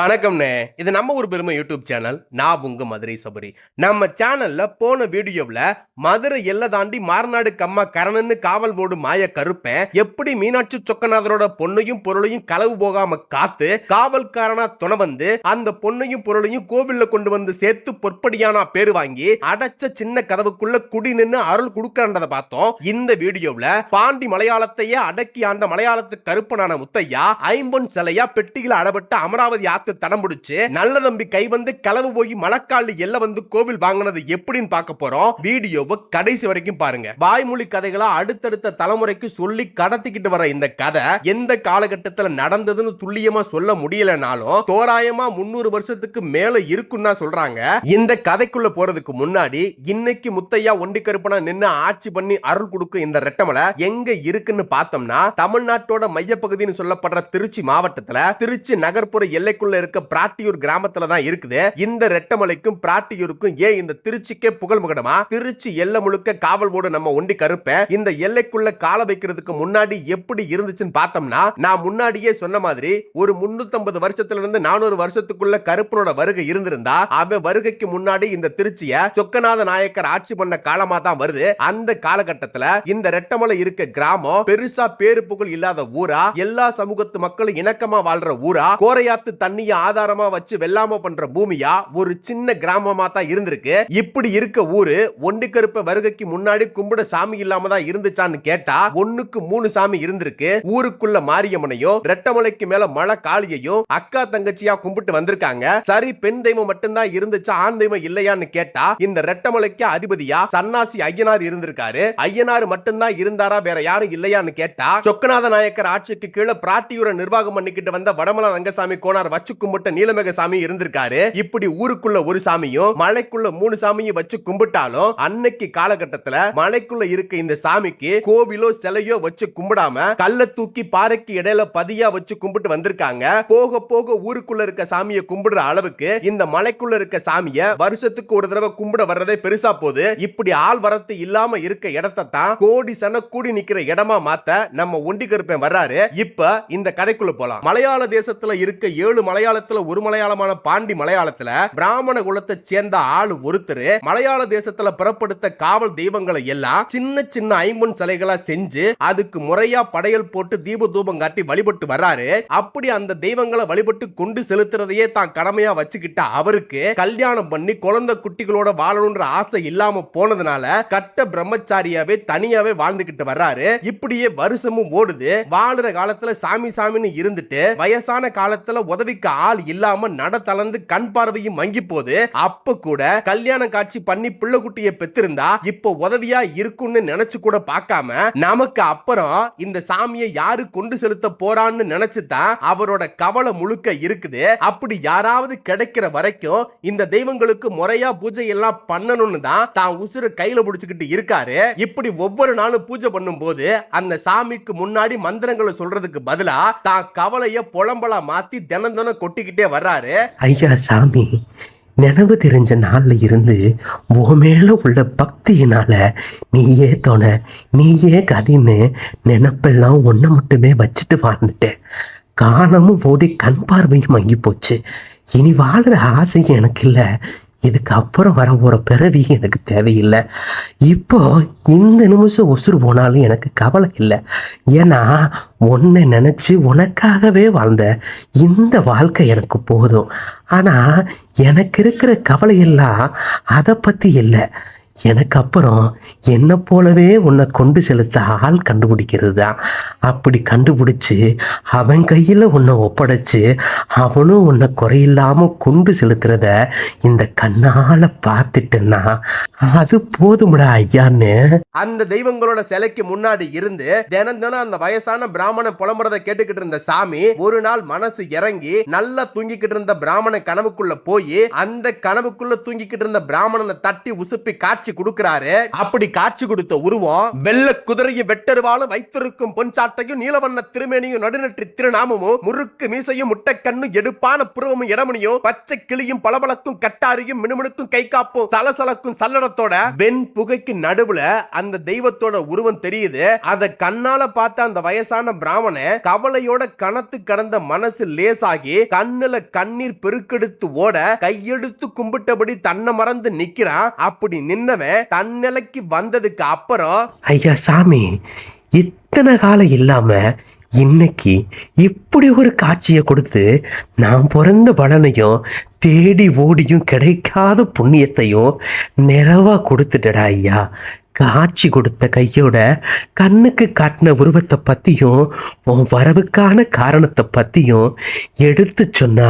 வணக்கம்ண்ணே. இது நம்ம ஒரு பெருமை யூடியூப் சேனல். நான் உங்க மதுரை சபரி. நம்ம சேனல்ல போன வீடியோவில் மதுரை எல்லை தாண்டி மார்நாடு கம்மா கரணன்னு காவல் போடு மாய கருப்பேன் எப்படி மீனாட்சி சொக்கநாதரோட பொண்ணையும் பொருளையும் களவு போகாம காத்து காவல்காரனா துணை வந்து அந்த பொண்ணையும் பொருளையும் கோவில்ல கொண்டு வந்து சேர்த்து பொற்படியானா பேரு வாங்கி அடைச்ச சின்ன கதவுக்குள்ள குடி நின்று அருள் கொடுக்கறத பார்த்தோம். இந்த வீடியோவில் பாண்டி மலையாளத்தையே அடக்கி ஆண்ட மலையாளத்து கருப்பனான முத்தையா ஐம்பொன் சிலையா பெட்டியில் அடப்பட்டு அமராவதி தடம் பிடிச்சு நல்ல தம்பி கை வந்து களவு போய் மலக்காளி எல்ல வந்து கோவில் வாங்கினது எப்படின்னு பார்க்க போறோம். வீடியோவை கடைசி வரைக்கும் பாருங்க. வாய்மொழி கதைகளா அடுத்தடுத்த தலைமுறைக்கு சொல்லி கடத்திக்கிட்டு வர இந்த கதை எந்த காலகட்டத்தில் நடந்ததுன்னு துல்லியமா சொல்ல முடியலனாலும் தோராயமா 300 வருஷத்துக்கு மேல இருக்குன்னா சொல்றாங்க. இந்த கதைக்குள்ள போறதுக்கு முன்னாடி இன்னைக்கு முத்தையா ஒண்டி கருப்பனா நின்று ஆட்சி பண்ணி அருள் கொடுக்க இந்த ரெட்டமலை எங்க இருக்குன்னு பார்த்தோம்னா தமிழ்நாட்டோட மையப்பகுதின்னு சொல்லப்படுற திருச்சி மாவட்டத்துல திருச்சி நகர்ப்புற எல்லைக்குள்ள இருக்க பிராட்டியூர் கிராமத்துல தான் இருக்குது. இந்த ரெட்டமலைக்கும் பிராட்டியூருக்கும் ஏன் இந்த திருச்சிக்கே புகழ்முகடமா திருச்சி எல்லை முழுக்க காவல் ஓடு நம்ம ஒண்டி கருப்ப இந்த எல்லைக்குள்ள கால வைக்கிறதுக்கு முன்னாடி எப்படி இருந்துச்சுன்னு பார்த்தோம்னா நான் முன்னாடியே சொன்ன மாதிரி ஒரு 350 வருஷத்துல இருந்து 400 வருஷத்துக்குள்ள கருப்பனோட வருகை இருந்திருந்தா அவ வருகைக்கு முன்னாடி இந்த திருச்சிய சொக்கநாத நாயக்கர் ஆட்சி பண்ண காலமா தான் வருது. அந்த காலகட்டத்துல இந்த ரெட்டமலை இருக்க கிராமம் பெருசா பேரு புகழ் இல்லாத ஊரா, எல்லா சமூகத்து மக்களும் இணக்கமா வாழ்ற ஊரா, கோரையாத்து தண்ணிய ஆதாரமா வச்சு வெள்ளாம பண்ற பூமியா ஒரு சின்ன கிராமமா தான் இருந்திருக்கு. இப்படி இருக்க ஊரு ஒண்டி கருப்ப வருகைக்கு முன்னாடி கும்பிட சாமி இல்லாம தான் இருந்துச்சான்னு கேட்டா 1க்கு 3 சாமி இருந்திருக்கு. ஊருக்குள்ள மாரியம்மனையும் ரெட்டமலைக்கு மேல மலை காளியையும் அக்கா தங்கச்சியா கும்பிட்டு வந்திருக்காங்க. சரி, பெண் தெய்வம் மட்டும்தான் இருந்துச்சா ஆண் தெய்வம் இல்லையான்னு கேட்டா இந்த ரெட்டமலைக்கு அதிபதியா சன்னாசி ஐயனார் இருந்திருக்காரு. ஐயனார் மட்டும்தான் இருந்தாரா வேற யாரும் இல்லையான்னு கேட்டா சொக்கநாத நாயக்கர் ஆட்சிக்கு கீழே பிராட்டியூரை நிர்வாகம் பண்ணிக்கிட்டு வந்த வடமல ரங்கசாமி கோனார் வச்சு கும்பிட்ட நீலமேக சாமி இருந்திருக்காரு. இப்படி ஊருக்குள்ள ஒரு சாமியும் மலைக்குள்ள 3 சாமியும் வச்சு கும்பிட்டாலும் அன்னைக்கு காலகட்டத்துல மலைக்குள்ள இருக்க இந்த சாமிக்கு கோவிலோ சிலையோ வச்சு கும்பிடாம கல்ல தூக்கி பாறைக்கு இடையில பதியா வச்சு கும்பிட்டு வந்திருக்காங்க. போக போக ஊருக்குள்ள இருக்க சாமியை கும்பிடுற அளவுக்கு இந்த மலைக்குள்ள இருக்க சாமியை வருஷத்துக்கு ஒரு தடவை கும்பிட வர்றதே பெருசா போகுது. இப்படி ஆள் வரத்து இல்லாம இருக்க இடத்தை தான் கோடி சன கூடி நிக்கிற இடமா மாத்த நம்ம ஒண்டி கருப்பன் வர்றாரு. இப்ப இந்த கதைக்குள்ள போலாம். மலையாள தேசத்துல இருக்க 7 மலையாளத்துல ஒரு மலையாளமான பாண்டி மலையாளத்துல பிராமண குலத்தை சேர்ந்த ஆள் ஒருத்தர் மலையாள தேசத்துல புறப்படுத்த காவல் தெய்வங்களை எல்லாம் சின்ன சின்ன ஐம்பொன் சிலைகளா செஞ்சு அதுக்கு முறையா படையல் போட்டு தீப தூபம் காட்டி வழிபட்டு வர்றாரு. அப்படி அந்த தெய்வங்களை வழிபட்டு கொண்டு செலுத்துறதையே தான் கடமையா வச்சுக்கிட்ட அவருக்கு கல்யாணம் பண்ணி குழந்தை குட்டிகளோட வாழணும்ன்ற ஆசை இல்லாம போனதுனால கட்ட பிரம்மச்சாரியாவே தனியாவே வாழ்ந்துகிட்டு வர்றாரு. இப்படியே வருஷமும் ஓடுது. வாழுற காலத்துல சாமி சாமின்னு இருந்துட்டு வயசான காலத்துல உதவிக்கு ஆள் இல்லாம நட தளர்ந்து கண் பார்வையும் மங்கி போது. அப்ப கூட கல்யாண காட்சி பண்ணி பிள்ளை குட்டியை பெற்றிருந்தா இப்ப உதவியா இருக்கும்னு நினைச்சு கூட பார்க்காம நமக்கு அப்புறம் இந்த சாமியை யாரு கொண்டு செலுத்த போறான்னு நினைச்சுதான் அவரோட கவலை முழுக்க இருக்குது. அப்படி யாராவது கிடைக்கிற வரைக்கும் இந்த தெய்வங்களுக்கு முறையா பூஜை எல்லாம் பண்ணணும்னு தான் உசுர கையில பிடிச்சுக்கிட்டு இருக்காரு. இப்படி ஒவ்வொரு நாளும் பூஜை பண்ணும் போது அந்த சாமிக்கு முன்னாடி மந்திரங்களை சொல்றதுக்கு பதிலா தான் கவலைய புலம்பலா மாத்தி தினம் தினம் கொட்டிக்கிட்டே வர்றாரு. ஐயா சாமி, நினைவு தெரிஞ்ச நாள்ல இருந்து உன் மேல உள்ள பக்தியினால நீயே தோண நீயே கதின்னு நினைப்பெல்லாம் ஒன்ன மட்டுமே வச்சுட்டு வாழ்ந்துட்டேன். காலமும் ஓடி கண் பார்வையும் மங்கி போச்சு. இனி வாழ்ற ஆசை எனக்கு இல்லை. இதுக்கு அப்புறம் வர ஒரு பிறவி எனக்கு தேவையில்லை. இப்போ இந்த நிமிஷம் உசுறு போனாலும் எனக்கு கவலை இல்லை. ஏன்னா உன்னை நினைச்சு உனக்காகவே வாழ்ந்த இந்த வாழ்க்கை எனக்கு போதும். ஆனா எனக்கு இருக்கிற கவலையெல்லாம் அதை பத்தி இல்லை. எனக்கு அப்புறம் என்னை போலவே உன்னை கொண்டு செலுத்த ஆள் கண்டுபிடிக்கிறது தான். அப்படி கண்டுபிடிச்சு அவன் கையில் உன்னை ஒப்படைச்சு அவனும் உன்னை குறையில்லாம கொண்டு செலுத்துறத இந்த கண்ணால பார்த்துட்டேன்னா அது போதும்டா ஐயான்னு அந்த தெய்வங்களோட சிலைக்கு முன்னாடி இருந்து தினம் தினம் அந்த வயசான பிராமணன் புலம்புறதை கேட்டுக்கிட்டு இருந்த சாமி ஒரு நாள் மனசு இறங்கி நல்லா தூங்கிக்கிட்டு இருந்த பிராமணன் கனவுக்குள்ள போய் அந்த கனவுக்குள்ள தூங்கிக்கிட்டு இருந்த பிராமணனை தட்டி உசுப்பி காட்சி காட்சி கொடுக்கிறாரு. அப்படி காட்சி கொடுத்த உருவம் வெள்ள குதிரையை வெட்டருவாலும் வைத்திருக்கும் பொன்சாட்டையும் நீலவண்ண திருமேனியும் நடுநெற்றி திருநாமமும் முறுக்கு மீசையும் முட்டைக்கண்ணும் எடுப்பான புருவமும் இடமணியும் பச்சை கிளியும் பளபளக்கும் கட்டாரியும் மினுமினுக்கும் கை காப்பும் சலசலக்கும் சல்லடத்தோட வெண் புகைக்கு நடுவுல அந்த தெய்வத்தோட உருவம் தெரியுது. அத கண்ணால பார்த்த அந்த வயசான பிராமண கவலையோட கனத்து கடந்த மனசு லேசாகி கண்ணுல கண்ணீர் பெருக்கெடுத்து ஓட கையெடுத்து கும்பிட்டபடி தன்னை மறந்து நிக்கிறான். அப்படி நின்னவன் தன்னிலைக்கு வந்ததுக்கு அப்புறம், ஐயா சாமி, இத்தனை காலம் இல்லாம இன்னைக்கு இப்படி ஒரு காட்சியை கொடுத்து நான் பிறந்த பலனையும் தேடி ஓடியும் கிடைக்காத புண்ணியத்தையும் நிறைவா கொடுத்துட்டடா ஐயா. காட்சி கொடுத்த கையோட கண்ணுக்கு காட்டின உருவத்தை பத்தியும் உன் வரவுக்கான காரணத்தை பத்தியும் எடுத்து சொன்னா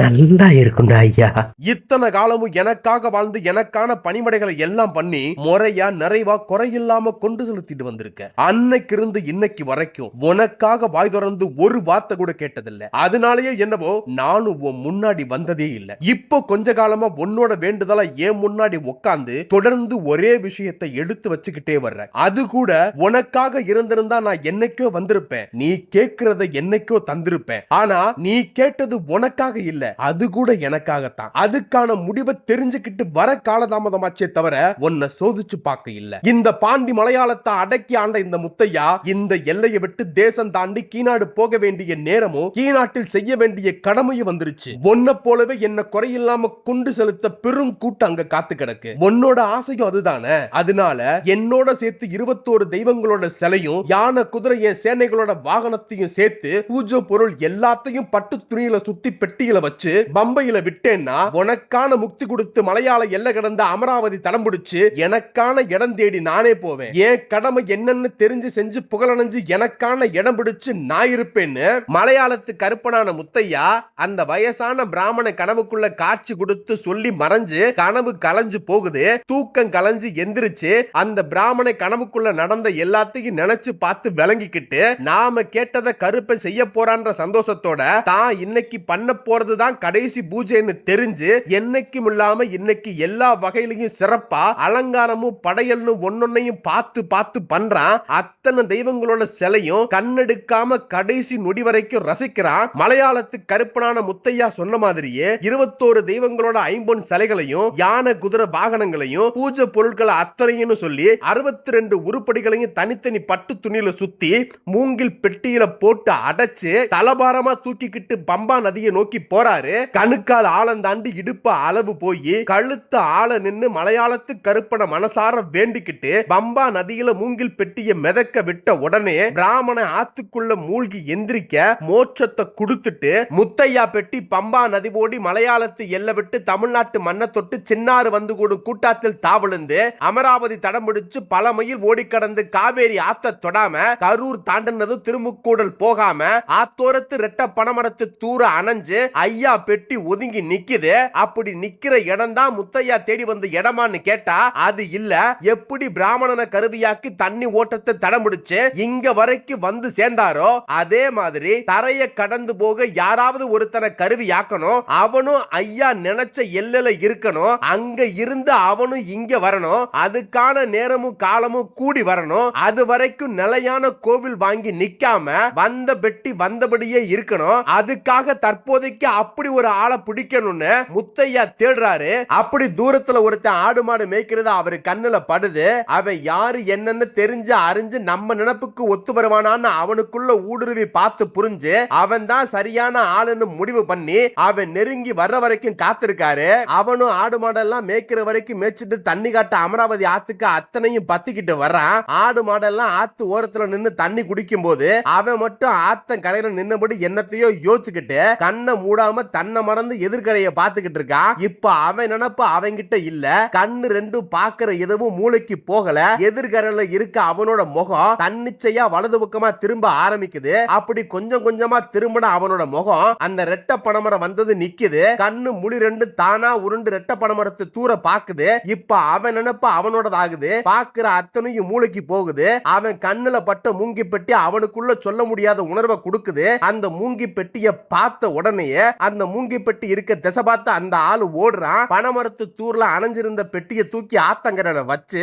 நல்லா இருக்கும்டா ஐயா. இத்தனை காலமும் எனக்காக வாழ்ந்து எனக்கான பணிமடைகளை எல்லாம் பண்ணி முறையா நிறைவா குறையில்லாம கொண்டு செலுத்திட்டு வந்திருக்க. அன்னைக்கு இருந்து இன்னைக்கு வரைக்கும் உனக்காக வாய் திறந்து ஒரு வார்த்தை கூட கேட்டதில்லை. அதனாலயே என்னவோ நானும் உன் முன்னாடி வந்ததே இல்லை. இப்போ கொஞ்ச காலமா உன்னோட வேண்டுதலா ஏன் முன்னாடி உட்கார்ந்து தொடர்ந்து ஒரே விஷயத்தை எடுத்து வச்சுக்கிட்டே வர்ற. அது கூட உனக்காக இருந்திருந்தா நான் என்னைக்கோ வந்திருப்பேன். நீ கேட்கிறத என்னைக்கோ தந்திருப்பேன். ஆனா நீ கேட்டது உனக்காக இல்ல, அது கூட எனக்காகத்தான். அதுக்கான முடிவை தெரிஞ்சுக்கிட்டு வர காலதாமதமாச்சே தவிர உன்னை சோதிச்சு பார்க்க இல்ல. இந்த பாண்டி மலையாளத்தை அடக்கி ஆண்ட இந்த முத்தையா இந்த எல்லையை விட்டு தேசம் தாண்டி கீநாடு போக வேண்டிய நேரமும் கீநாட்டில் செய்ய வேண்டிய கடமையும் வந்துருச்சு. உன்னை போலவே என்ன குறையில்லாம கொண்டு செலுத்த பெரும் கூட்டம் அங்க காத்து கிடக்கு. உன்னோட ஆசையும் அதுதானே. அதனால என்னோட சேர்த்து 21 தெய்வங்களோட சிலையும் யானை குதிரை என் சேனைகளோட வாகனத்தையும் சேர்த்து பூஜை பொருள் எல்லாத்தையும் பட்டு துணியில சுத்தி பெட்டியில வச்சு பம்பையில விட்டேன்னா உனக்கான முக்தி கொடுத்து மலையாள எல்லை கடந்த அமராவதி தடம் பிடிச்சு எனக்கான இடம் தேடி நானே போவேன். என் கடமை என்னன்னு தெரிஞ்சு செஞ்சு புகழணைஞ்சு எனக்கான இடம் பிடிச்சு நான் இருப்பேன்னு மலையாளத்து கருப்பனான முத்தையா அந்த வயசான பிராமண கனவுக்குள்ள காட்சி கொடுத்து சொல்லி மறைஞ்சு கனவு கலைஞ்சு போகுது. தூக்கம் கலைஞ்சு எந்திரிச்சு அந்த பிராமண கனவுக்குள்ள நடந்த எல்லாத்தையும் நினைச்சு பார்த்து விளங்கிக்கிட்டு நாம கேட்டதை கருப்பை செய்ய போறான்ற சந்தோஷத்தோட தான் இன்னைக்கு பண்ண போறதுதான் கடைசி பூஜைன்னு தெரிஞ்சு என்னைக்கும் இல்லாம இன்னைக்கு எல்லா வகையிலையும் சிறப்பா அலங்காரமும் படையல்னு ஒன்னொன்னையும் பார்த்து பார்த்து பண்றான். அத்தனை தெய்வங்களோட சிலையும் கண்ணெடுக்காம கடைசி நொடி வரைக்கும் ரசிக்கிறான். மலையாளத்து கருப்பனான முத்தையா சொன்ன மாதிரியே 21 தெய்வங்களோட ஐம்பொன் சிலைகளையும் யானை குதிரை வாகனங்களையும் பூஜை பொருட்களை அத்தனையும் சொல்லி 62 உருப்படிகளையும் தனித்தனி பட்டு துணியில சுத்தி மூங்கில் பெட்டியில போட்டு அடைச்சு தலபாரமா தூக்கிக்கிட்டு பம்பா நதியை நோக்கி போறாரு. கணுக்கால் ஆழம் தாண்டி இடுப்பு அளவு போய் கழுத்து ஆழ நின்னு மலையாளத்து கருப்பனை மனசார வேண்டிக்கிட்டு பம்பா நதியில மூங்கில் பெட்டியை மிதக்க விட்ட உடனே பிராமண ஆத்துக்குள்ள மூழ்கி எந்திரிக்க மோட்சத்தை கொடுத்துட்டு முத்தையா பெட்டி பம்பா நதி ஓடி மலையாளத்து எல்லை விட்டு தமிழ்நாட்டு மண்ணை தொட்டு சின்னாறு வந்து கூடும் கூட்டாத்தில் தாவிழுந்து அமராவதி தடம் பிடிச்சு பல மைல் ஓடி கடந்து காவேரி ஆத்த தொடாம கரூர் தாண்டினது திருமுக்கூடல் போகாம ஆத்தோரத்து ரெட்ட பனமரத்து தூர அணைஞ்சு ஐயா பெட்டி ஒதுங்கி நிக்குது. அப்படி நிக்கிற இடம் தான் முத்தையா தேடி வந்த இடமான்னு கேட்டா அது இல்ல. எப்படி பிராமணனை கருவியாக்கி தண்ணி ஓட்டத்தை தடம் பிடிச்சு இங்க வரைக்கும் வந்து சேர்ந்தாரோ அதே மாதிரி தரைய கடந்து போக யாராவது ஒருத்தனை கருவியாக்கணும். அவனும் ஐயா நினைச்ச எல்லையில இருக்கணும். அங்க இருந்து அவனும் இங்க வரணும். அதுக்கான நேரமும் காலமும் கூடி வரணும். அது வரைக்கும் நிலையான கோவில் வாங்கி நிக்காம வந்த பெட்டி வந்தபடியே இருக்கணும். அதுக்காக தற்போதைக்கு அப்படி ஒரு ஆளை பிடிக்கணும்னு முத்தையா தேடுறாரு. அப்படி தூரத்துல ஒருத்தன் ஆடு மாடு மேய்க்கிறது அவரு கண்ணுல படுது. அவன் யாரு என்னன்னு தெரிஞ்சு அறிஞ்சு நம்ம நினைப்புக்கு ஒத்து வருவானான்னு அவனுக்குள்ள ஊடுருவி பார்த்து புரிஞ்சு அவன் தான் சரியான ஆளுன்னு முடிவு பண்ணி அவன் நெருங்கி வர்ற வரைக்கும் காத்திருக்காரு. அவனும் ஆடு மாடெல்லாம் மேய்க்கிற வரைக்கும் மேய்ச்சிட்டு தண்ணி காட்ட அமராவதி ஆத்துக்கு அத்தனையும் பத்திக்கிட்டு வர்றான். ஆடு மாடெல்லாம் ஆத்து ஓரத்துல நின்னு தண்ணி குடிக்கும் போது அவன் மட்டும் ஆத்தன் கரையில நின்னபடி என்னத்தையோ யோசிச்சுக்கிட்டு கண்ணை மூடாம தன்னை மறந்து எதிர்கரைய பாத்துக்கிட்டு இருக்கான். இப்ப அவன் நினைப்பு அவங்கிட்ட இல்ல. கண்ணு ரெண்டும் பாக்குற எதுவும் மூளைக்கு போகல. எதிர்கரையில இருக்க அவனோட முகம் தன்னிச்சையா வலது பக்கமா திரும்ப ஆரம்பிக்குது. அப்படி கொஞ்சம் கொஞ்சமா திரும்பின அவனோட முகம் அந்த ரெட்ட பனைமரம் வந்தது நிக்குது. கண்ணு முடி ரெண்டு தானா உருண்டு ரெட்ட பனைமரத்து தூர பாக்குது. இப்ப அவன் நினைப்பு அவனோடதாகுது. பாக்குற அத்தனையும் மூளைக்கு போகுது. அவன் கண்ணுல பட்ட மூங்கி பெட்டி அவனுக்குள்ள சொல்ல முடியாத உணர்வை கொடுக்குது. அந்த மூங்கி பெட்டிய பார்த்த உடனே அந்த மூங்கி பெட்டி இருக்க திசை பார்த்து அந்த ஆளு ஓடுறான். பனைமரத்து தூர்ல அணைஞ்சிருந்த பெட்டியை தூக்கி ஆத்தங்கரையில வச்சு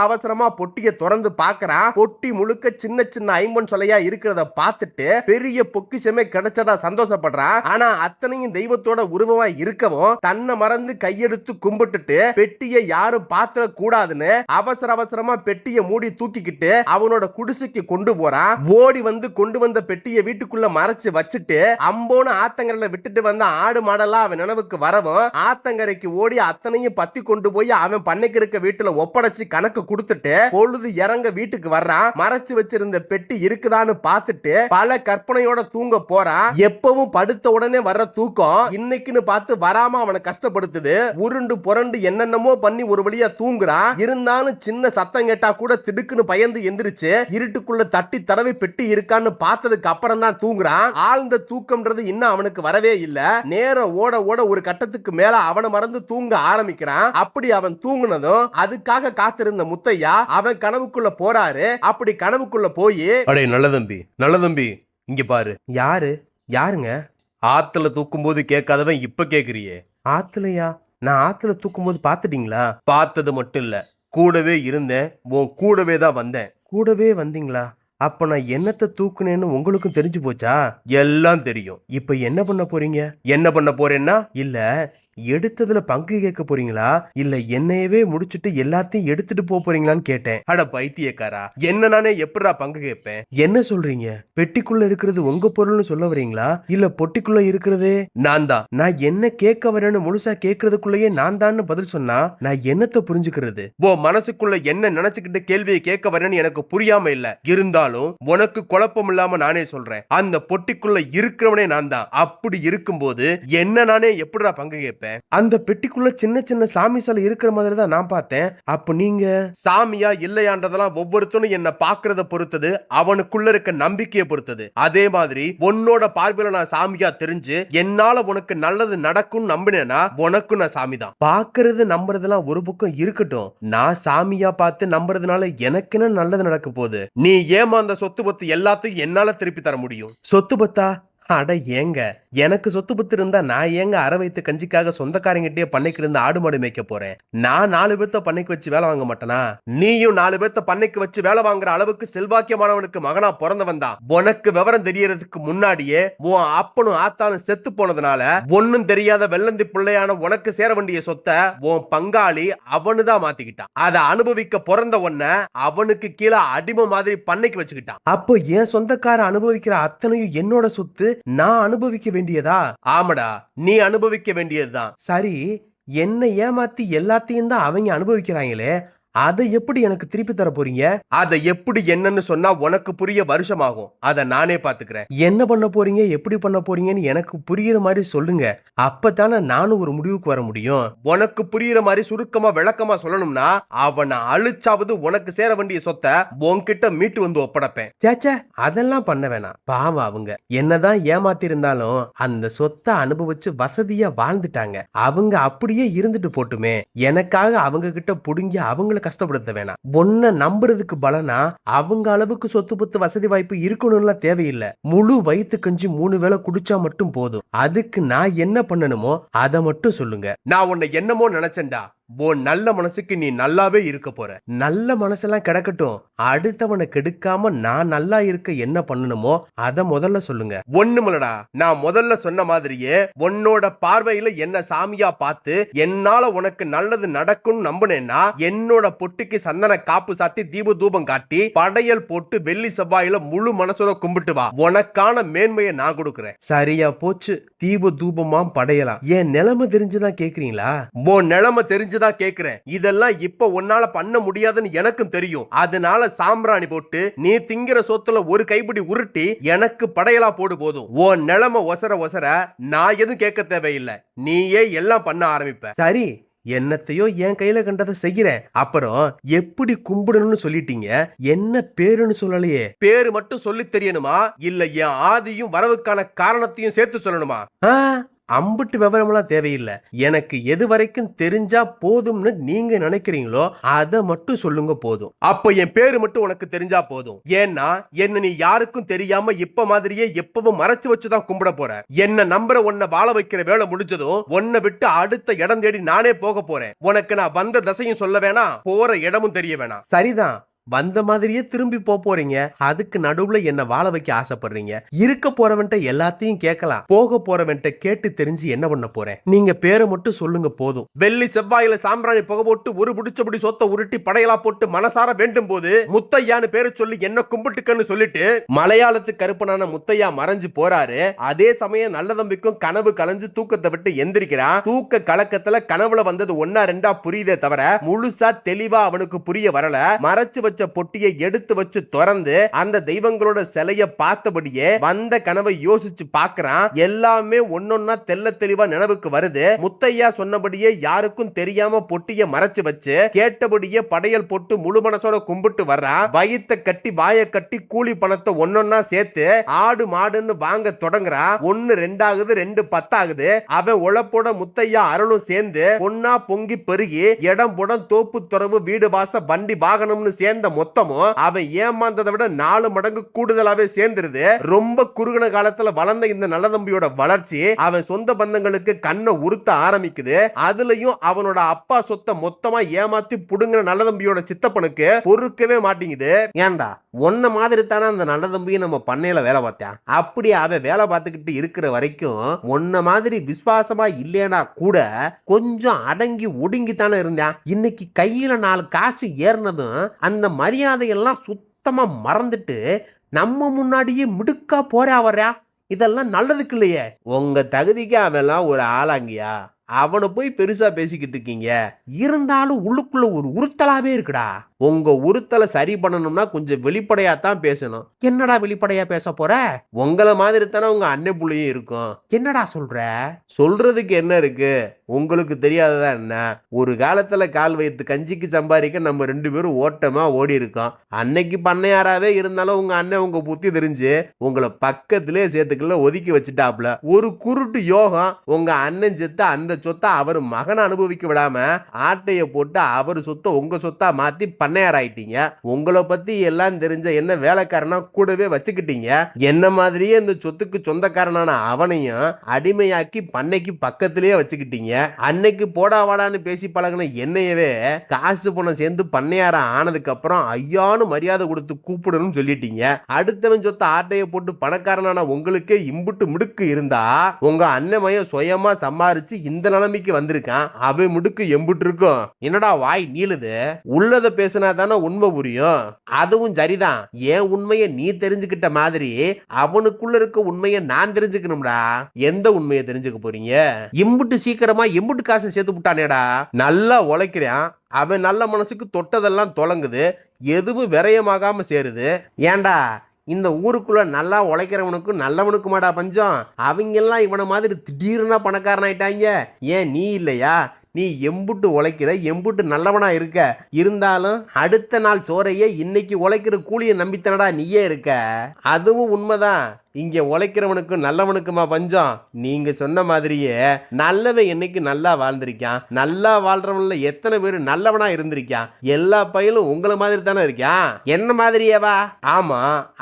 அவசரமா பொட்டியை திறந்து பாக்குறான். பொட்டி முழுக்க சின்ன சின்ன ஐம்பொன் சொலையா இருக்கிறத பார்த்துட்டு பெரிய பொக்கிஷமே கிடைச்சதா சந்தோஷப்படுறான். ஆனா அத்தனையும் தெய்வத்தோட உருவமா இருக்கவும் தன்னை மறந்து கையெடுத்து கும்பிட்டுட்டு பெட்டியை யாரும் பாத்திர கூடாதுன்னு அவசரமா பெட்டியை மூடி தூக்கிக்கிட்டு அவனோட குடிசைக்கு கொண்டு போறான். ஓடி வந்து கொண்டு வந்த பெட்டியை வீட்டுக்குள்ள மறைச்சு வச்சுட்டு அம்போன்னு ஆத்தங்கரையில விட்டுட்டு வந்த ஆடு மாடெல்லாம் அவன் நினைவுக்கு வரவும் ஆத்தங்கரைக்கு ஓடி அத்தனையும் பத்தி கொண்டு போய் அவன் பண்ணைக்கு இருக்க வீட்டுல ஒப்படைச்சு கணக்கு கொடுத்துட்டு பொழுது இறங்க வீட்டுக்கு வர்றான். மறைச்சு வச்சிருந்த பெட்டி இருக்குதான்னு பார்த்துட்டு பல கற்பனையோட தூங்க போறான். எப்பவும் படுத்த உடனே வர்ற தூக்கம் இன்னைக்குன்னு பார்த்து வராம அவனை கஷ்டப்படுத்துது. உருண்டு புரண்டு என்னென்னமோ பண்ணி ஒரு வழியா தூங்குறான். இருந்தாலும் சின்ன சத்தம் கேட்டா கூட திடுக்குன்னு பயந்து எந்திரிச்சு இருட்டுக்குள்ள தட்டி தடவை பெட்டி இருக்கான்னு பார்த்ததுக்கு அப்புறம் தான் தூங்குறான். ஆழ்ந்த தூக்கம்ன்றது இன்னும் அவனுக்கு வரவே இல்ல. நேரம் ஓட ஓட ஒரு கட்டத்துக்கு மேல அவனை மறந்து தூங்க ஆரம்பிக்கிறான். அப்படி அவன் தூங்குனதும் அதுக்காக காத்திருந்த முத்தையா அவன் கனவுக்குள்ள போறாரு. அப்படி கனவுக்குள்ள போய், அடே நல்ல தம்பி இங்க பாரு. யாருங்க? ஆத்துல தூக்கும் போது கேட்காதவன் இப்ப கேக்குறியே. ஆத்துலயா? நான் ஆத்துல தூக்கும் போது பாத்துட்டீங்களா? பார்த்தது மட்டும் இல்ல, கூடவே இருந்தேன், உன் கூடவே தான் வந்தேன். கூடவே வந்தீங்களா? அப்ப நான் என்னத்தை தூக்குனேன்னு உங்களுக்கும் தெரிஞ்சு போச்சா? எல்லாம் தெரியும். இப்ப என்ன பண்ண போறீங்க? என்ன பண்ண போறேன்னா, இல்ல எடுத்ததுல பங்கு கேட்க போறீங்களா, இல்ல என்னையவே முடிச்சிட்டு எல்லாத்தையும் எடுத்துட்டு போறீங்களான்னு கேட்டேன். அட பைத்தியக்காரா, என்ன நானே எப்படிடா பங்கு கேட்பேன்? என்ன சொல்றீங்க? பெட்டிக்குள்ள இருக்கிறது உங்க பொருள்னு சொல்ல வரீங்களா, இல்ல பொட்டிக்குள்ள இருக்கிறதே நான் தான்? நான் என்ன கேட்க வரேன்னு முழுசா கேட்கறதுக்குள்ளேயே நான் தான் பதில் சொன்னா நான் என்னத்தை புரிஞ்சுக்கிறது? மனசுக்குள்ள என்ன நினைச்சுக்கிட்டு கேள்வியை கேட்க வரேன்னு எனக்கு புரியாம இல்ல. இருந்தாலும் உனக்கு குழப்பம் இல்லாம நானே சொல்றேன், அந்த பொட்டிக்குள்ள இருக்கிறவனே நான் தான். அப்படி இருக்கும்போது என்ன நானே எப்படிடா பங்கு கேட்பேன்? அந்த பெட்டிக்குள்ள சின்ன சின்ன சாமி சிலை இருக்கிற மாதிரி தான் நான் பார்த்தேன். அப்ப நீங்க சாமியா இல்லையான்றதெல்லாம் ஒவ்வொருத்தனும் என்ன பாக்குறத பொறுத்தது, அவனுக்குள்ள இருக்க நம்பிக்கையை பொறுத்தது. அதே மாதிரி உன்னோட பார்வையில நான் சாமியா தெரிஞ்சு என்னால உனக்கு நல்லது நடக்கும் நம்பினேன்னா உனக்கு நான் சாமி தான். பாக்குறது நம்புறதெல்லாம் ஒரு பக்கம் இருக்கட்டும், நான் சாமியா பார்த்து நம்புறதுனால எனக்கு என்ன நல்லது நடக்க போகுது? நீ ஏமாந்த சொத்து பத்து எல்லாத்தையும் என்னால திருப்பி தர முடியும். சொத்து பத்தா? அட ஏங்க, எனக்கு சொத்து பத்து இருந்தா நான் ஏங்க அரை வயித்து கஞ்சிக்காக சொந்தக்காரங்கிட்டே பண்ணைக்கு இருந்து ஆடு மாடு மேய்க்க போறேன்? நான் 4 பேர்த்த பண்ணைக்கு வச்சு வேலை வாங்க மாட்டேனா? நீயும் 4 பேர்த்த பண்ணைக்கு வச்சு வேலை வாங்குற அளவுக்கு செல்வாக்கியமானவனுக்கு மகனா பிறந்தவன் தான். உனக்கு விவரம் தெரியறதுக்கு முன்னாடியே உன் அப்பனும் ஆத்தாலும் செத்து போனதுனால ஒன்னும் தெரியாத வெள்ளந்தி பிள்ளையான உனக்கு சேர வேண்டிய சொத்தை உன் பங்காளி அவனுதான் மாத்திக்கிட்டான். அதை அனுபவிக்க பிறந்த உன்ன அவனுக்கு கீழே அடிமை மாதிரி பண்ணைக்கு வச்சுக்கிட்டான். அப்போ என் சொந்தக்கார அனுபவிக்கிற அத்தனையும் என்னோட சொத்து, நான் அனுபவிக்க வேண்டியதா? ஆமாடா, நீ அனுபவிக்க வேண்டியதுதான். சரி, என்ன ஏமாத்தி எல்லாத்தையும் தான் அவங்க அனுபவிக்கிறாங்களே, அதை எப்படி எனக்கு திருப்பி தர போறீங்க? அதை எப்படி என்னன்னு சொன்னா உனக்கு புரிய வருஷமாகும். அதை நானே பாத்துக்கிறேன். என்ன பண்ண போறீங்க, எப்படி பண்ண போறீங்கன்னு எனக்கு புரியுற மாதிரி சொல்லுங்க. அப்பதானே நானும் ஒரு முடிவுக்கு வர முடியும். உனக்கு புரியுற மாதிரி சுருக்கமா விளக்கமா சொல்லணும்னா, அவனை அழிச்சாவது உனக்கு சேர வேண்டிய சொத்தை உன்கிட்ட மீட்டு வந்து ஒப்படைப்பேன். சேச்சே, அதெல்லாம் பண்ண வேணாம். பாவம், அவங்க என்னதான் ஏமாத்தி இருந்தாலும் அந்த சொத்தை அனுபவிச்சு வசதியா வாழ்ந்துட்டாங்க. அவங்க அப்படியே இருந்துட்டு போட்டுமே. எனக்காக அவங்க கிட்ட புடுங்கி அவங்கள கஷ்டப்படுத்த வேணாம். ஒன்ன நம்புறதுக்கு பலனா அவங்க அளவுக்கு சொத்து பத்து வசதி வாய்ப்பு இருக்கணும்லாம் தேவையில்லை. முழு வயிற்று கஞ்சி 3 வேளை குடிச்சா மட்டும் போதும். அதுக்கு நான் என்ன பண்ணணுமோ அதை மட்டும் சொல்லுங்க. நான் உன்னை என்னமோ நினைச்சேன்டா. உன் நல்ல மனசுக்கு நீ நல்லாவே இருக்க போற. நல்ல மனசெல்லாம் கிடக்கட்டும், அடுத்தவனை கெடுக்காம நான் நல்லா இருக்க என்ன பண்ணணுமோ அதை முதல்ல சொல்லுங்க. ஒண்ணுமில்லடா, நான் முதல்ல சொன்ன மாதிரியே உன்னோட பார்வையில என்ன சாமியா பார்த்து என்னால உனக்கு நல்லது நடக்கும் நம்பினேன்னா என்னோட பொட்டிக்கு சந்தன காப்பு சாத்தி தீப தூபம் காட்டி படையல் போட்டு வெள்ளி செவ்வாயில முழு மனசோட கும்பிட்டு வா. உனக்கான மேன்மையை நான் கொடுக்கிறேன். சரியா போச்சு. தீப தூபமாம் படையலாம். என் நிலைமை தெரிஞ்சுதான் கேக்குறீங்களா? உன் நிலைமை தெரிஞ்சுதான் கேக்குறேன். இதெல்லாம் இப்ப உன்னால பண்ண முடியாதுன்னு எனக்கும் தெரியும். அதனால சாம்பிராணி போட்டு நீ திங்கிற சொத்துல ஒரு கைப்பிடி உருட்டி எனக்கு படையலா போடு போதும். உன் நிலைமை ஒசர நான் எதுவும் கேட்க தேவையில்லை. நீயே எல்லாம் பண்ண ஆரம்பிப்ப. சரி, என்னத்தையோ என் கையில கண்டதை செய்கிறேன். அப்புறம் எப்படி கும்பிடணும்னு சொல்லிட்டீங்க, என்ன பேருன்னு சொல்லலையே. பேரு மட்டும் சொல்லி தெரியணுமா, இல்ல என் ஆதியும் வரவுக்கான காரணத்தையும் சேர்த்து சொல்லணுமா? அம்புட்டு விவரம்லாம் தேவையில்லை. எனக்கு எது வரைக்கும் தெரிஞ்சா போதும்னு நீங்க நினைக்கிறீங்களோ அதை மட்டும் சொல்லுங்க போதும். அப்ப என் பேரு மட்டும் உனக்கு தெரிஞ்சா போதும். ஏன்னா என்ன நீ யாருக்கும் தெரியாம இப்ப மாதிரியே எப்பவும் மறைச்சு வச்சுதான் கும்பிட போற. என்ன நம்புற உன்னை வாழ வைக்கிற வேலை முடிஞ்சதும் உன்னை விட்டு அடுத்த இடம் தேடி நானே போக போறேன். உனக்கு நான் வந்த தசையும் சொல்ல வேணாம், போற இடமும் தெரிய வேணாம். சரிதான், வந்த மாதிரியே திரும்பி போறீங்க. அதுக்கு நடுவுல என்ன வாழ வைக்க ஆசைப்படுறீங்க. இருக்க போறவன்ட்ட எல்லாத்தையும் கேட்கலாம், போக போறவன்ட்ட கேட்டு தெரிஞ்சு என்ன பண்ண போறேன். நீங்க பேரை மட்டும் சொல்லுங்க போதும். வெள்ளி செவ்வாயில சாம்பிராணி புகை போட்டு ஒரு பிடிச்சபடி சொத்த உருட்டி படையலா போட்டு மனசார வேண்டும் போது முத்தையான்னு பேரை சொல்லி என்ன கும்பிட்டுக்கன்னு சொல்லிட்டு மலையாளத்து கருப்பனான முத்தையா மறைஞ்சு போறாரு. அதே சமயம் நல்ல தம்பிக்கும் கனவு கலைஞ்சு தூக்கத்தை விட்டு எந்திரிக்கிறான். தூக்க கலக்கத்துல கனவுல வந்தது ஒன்னா ரெண்டா புரியுதே தவிர முழுசா தெளிவா அவனுக்கு புரிய வரல. மறைச்சு வச்ச பொட்டியை எடுத்து வச்சு திறந்து அந்த தெய்வங்களோட சிலைய பார்த்தபடியே வந்த கனவை யோசிச்சு பார்க்கறான். எல்லாமே ஒன்னொன்னா தெல்ல தெளிவா நினைவுக்கு வருது. முத்தையா சொன்னபடியே யாருக்கும் தெரியாம பொட்டியை மறைச்சு வச்சு கேட்டபடியே படையல் போட்டு முழு மனசோட கும்பிட்டு வர்றான். வயித்தை கட்டி வாயை கட்டி கூலி பணத்தை ஒன்னொன்னா சேர்த்து ஆடு மாடுன்னு வாங்க தொடங்குறான். 1 2 ஆகுது, 2 10 ஆகுது. அவன் உழப்போட முத்தையா அருளும் சேர்ந்து பொன்னா பொங்கி பெருகி இடம் புடம் தோப்பு துறவு வீடு வாச வண்டி வாகனம்னு சேர்ந்த மொத்தமும் அவன் ஏமாந்ததை விட 4 மடங்கு கூடுதலாவே சேர்ந்துருது. ரொம்ப குறுகின காலத்துல வளர்ந்த இந்த நல்ல தம்பியோட வளர்ச்சி அவன் சொந்த பந்தங்களுக்கு கண்ணை உறுத்த ஆரம்பிக்குது. அதுலயும் அவனோட அப்பா சொத்தை மொத்தமா ஏமாத்தி புடுங்கின நல்ல தம்பியோட சித்தப்பனுக்கு பொறுக்கவே மாட்டேங்குது. ஏண்டா ஒன்ன மாதிரி தானே அந்த நல்ல தம்பியும் நம்ம பண்ணையில வேலை பார்த்தேன். அப்படி அவன் வேலை பார்த்துக்கிட்டு இருக்கிற வரைக்கும் ஒன்ன மாதிரி விசுவாசமா இல்லையா கூட கொஞ்சம் அடங்கி ஒடுங்கி தானே இருந்தான். இன்னைக்கு கையில 4 காசு ஏறினதும் அந்த மரியாதையெல்லாம் சுத்தமா மறந்துட்டு நம்ம முன்னாடியே மிடுக்கா போறா வர்றா. இதெல்லாம் நல்லதுக்கு இல்லையே. உங்க தகுதிக்கு அவெல்லாம் ஒரு ஆளாங்கியா? அவனை போய் பெருசா பேசிக்கிட்டு இருக்கீங்க. இருந்தாலும் உள்ளுக்குள்ள ஒரு உறுத்தலாவே இருக்குடா. உங்க உறுத்தலை சரி பண்ணணும்னா கொஞ்சம் வெளிப்படையா தான் பேசணும். என்னடா வெளிப்படையா பேச போற? உங்களை மாதிரி தானே உங்க அண்ணன் புள்ளையும் இருக்கும். என்னடா சொல்ற? சொல்றதுக்கு என்ன இருக்கு? உங்களுக்கு தெரியாததா என்ன? ஒரு காலத்துல கால் வைத்து கஞ்சிக்கு சம்பாதிக்க நம்ம 2 பேரும் ஓட்டமா ஓடி இருக்கோம். அன்னைக்கு பண்ணையாராவே இருந்தாலும் உங்க அண்ணன் உங்க புத்தி தெரிஞ்சு உங்களை பக்கத்திலே சேர்த்துக்கல ஒதுக்கி வச்சுட்டாப்ல. ஒரு குருட்டு யோகம் உங்க அண்ணன் செத்து அந்த சொத்தை அவர் மகனை அனுபவிக்க விடாம ஆட்டைய போட்டு அவர் சொத்தை உங்க சொத்தா மாத்தி பண்ணையார் ஆயிட்டீங்க. உங்களை பத்தி எல்லாம் தெரிஞ்ச என்ன வேலைக்காரனா கூடவே வச்சுக்கிட்டீங்க. என்ன மாதிரியே இந்த சொத்துக்கு சொந்தக்காரனான அவனையும் அடிமையாக்கி பண்ணைக்கு பக்கத்திலேயே வச்சுக்கிட்டீங்க. அன்னைக்கு போடா வாடான்னு பேசி பழகின என்னையவே காசு பணம் சேர்ந்து பண்ணையார ஆனதுக்கு அப்புறம் ஐயானு மரியாதை கொடுத்து கூப்பிடணும்னு சொல்லிட்டீங்க. அடுத்தவன் சொத்தை ஆட்டைய போட்டு பணக்காரனான உங்களுக்கே இம்புட்டு முடுக்கு இருந்தா உங்க அண்ணமைய சுயமா சம்பாரிச்சு இந்த நிலைமைக்கு வந்திருக்கான். அவன் முடுக்கு எம்புட்டு இருக்கும். என்னடா வாய் நீளுது? உள்ளத பேசினா தானே உண்மை புரியும். அதுவும் சரிதான். ஏன் உண்மையை நீ தெரிஞ்சுக்கிட்ட மாதிரி அவனுக்குள்ள இருக்க உண்மையை நான் தெரிஞ்சுக்கணும்டா. எந்த உண்மையை தெரிஞ்சுக்க போறீங்க? இம்புட்டு சீக்கிரமா எம்புட்டு காசு சேர்த்து விட்டானேடா. நல்லா உழைக்கிறான். அவன் நல்ல மனசுக்கு தொட்டதெல்லாம் தொலங்குது. எதுவும் விரயமாகாம சேருது. ஏண்டா இந்த ஊருக்குள்ள நல்லா உழைக்கிறவனுக்கும் நல்லவனுக்குமாடா பஞ்சம்? அவங்கெல்லாம் இவனை மாதிரி திடீர்னு பணக்காரன் ஆயிட்டாங்க. ஏன் நீ இல்லையா? நீ எம்புட்டு உழைக்கிற, எம்புட்டு நல்லவனா இருக்க. இருந்தாலும் அடுத்த நாள் சோறையே இன்னைக்கு உழைக்கிற கூலியை நம்பித்தனடா நீயே இருக்க. அதுவும் உண்மைதான். இங்க உழைக்கிறவனுக்கும் நல்லவனுக்குமா பஞ்சம்? நீங்க சொன்ன மாதிரியே நல்லவன் என்னைக்கு நல்லா வாழ்ந்திருக்கான்? நல்லா வாழ்றவன்ல எத்தனை பேர் நல்லவனா இருந்திருக்கான்? எல்லா பயிலும் உங்களை மாதிரி தானே இருக்கான். என்ன மாதிரியேவா? ஆமா,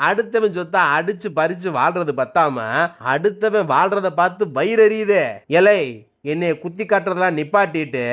அடுத்தவன் சொத்தா அடிச்சு பறிச்சு வாழ்றது பத்தாம அடுத்தவன் வாழ்றத பார்த்து வயிறறியுதே. எலை என்னைய குத்தி காட்டுறதெல்லாம் நிப்பாட்டிட்டு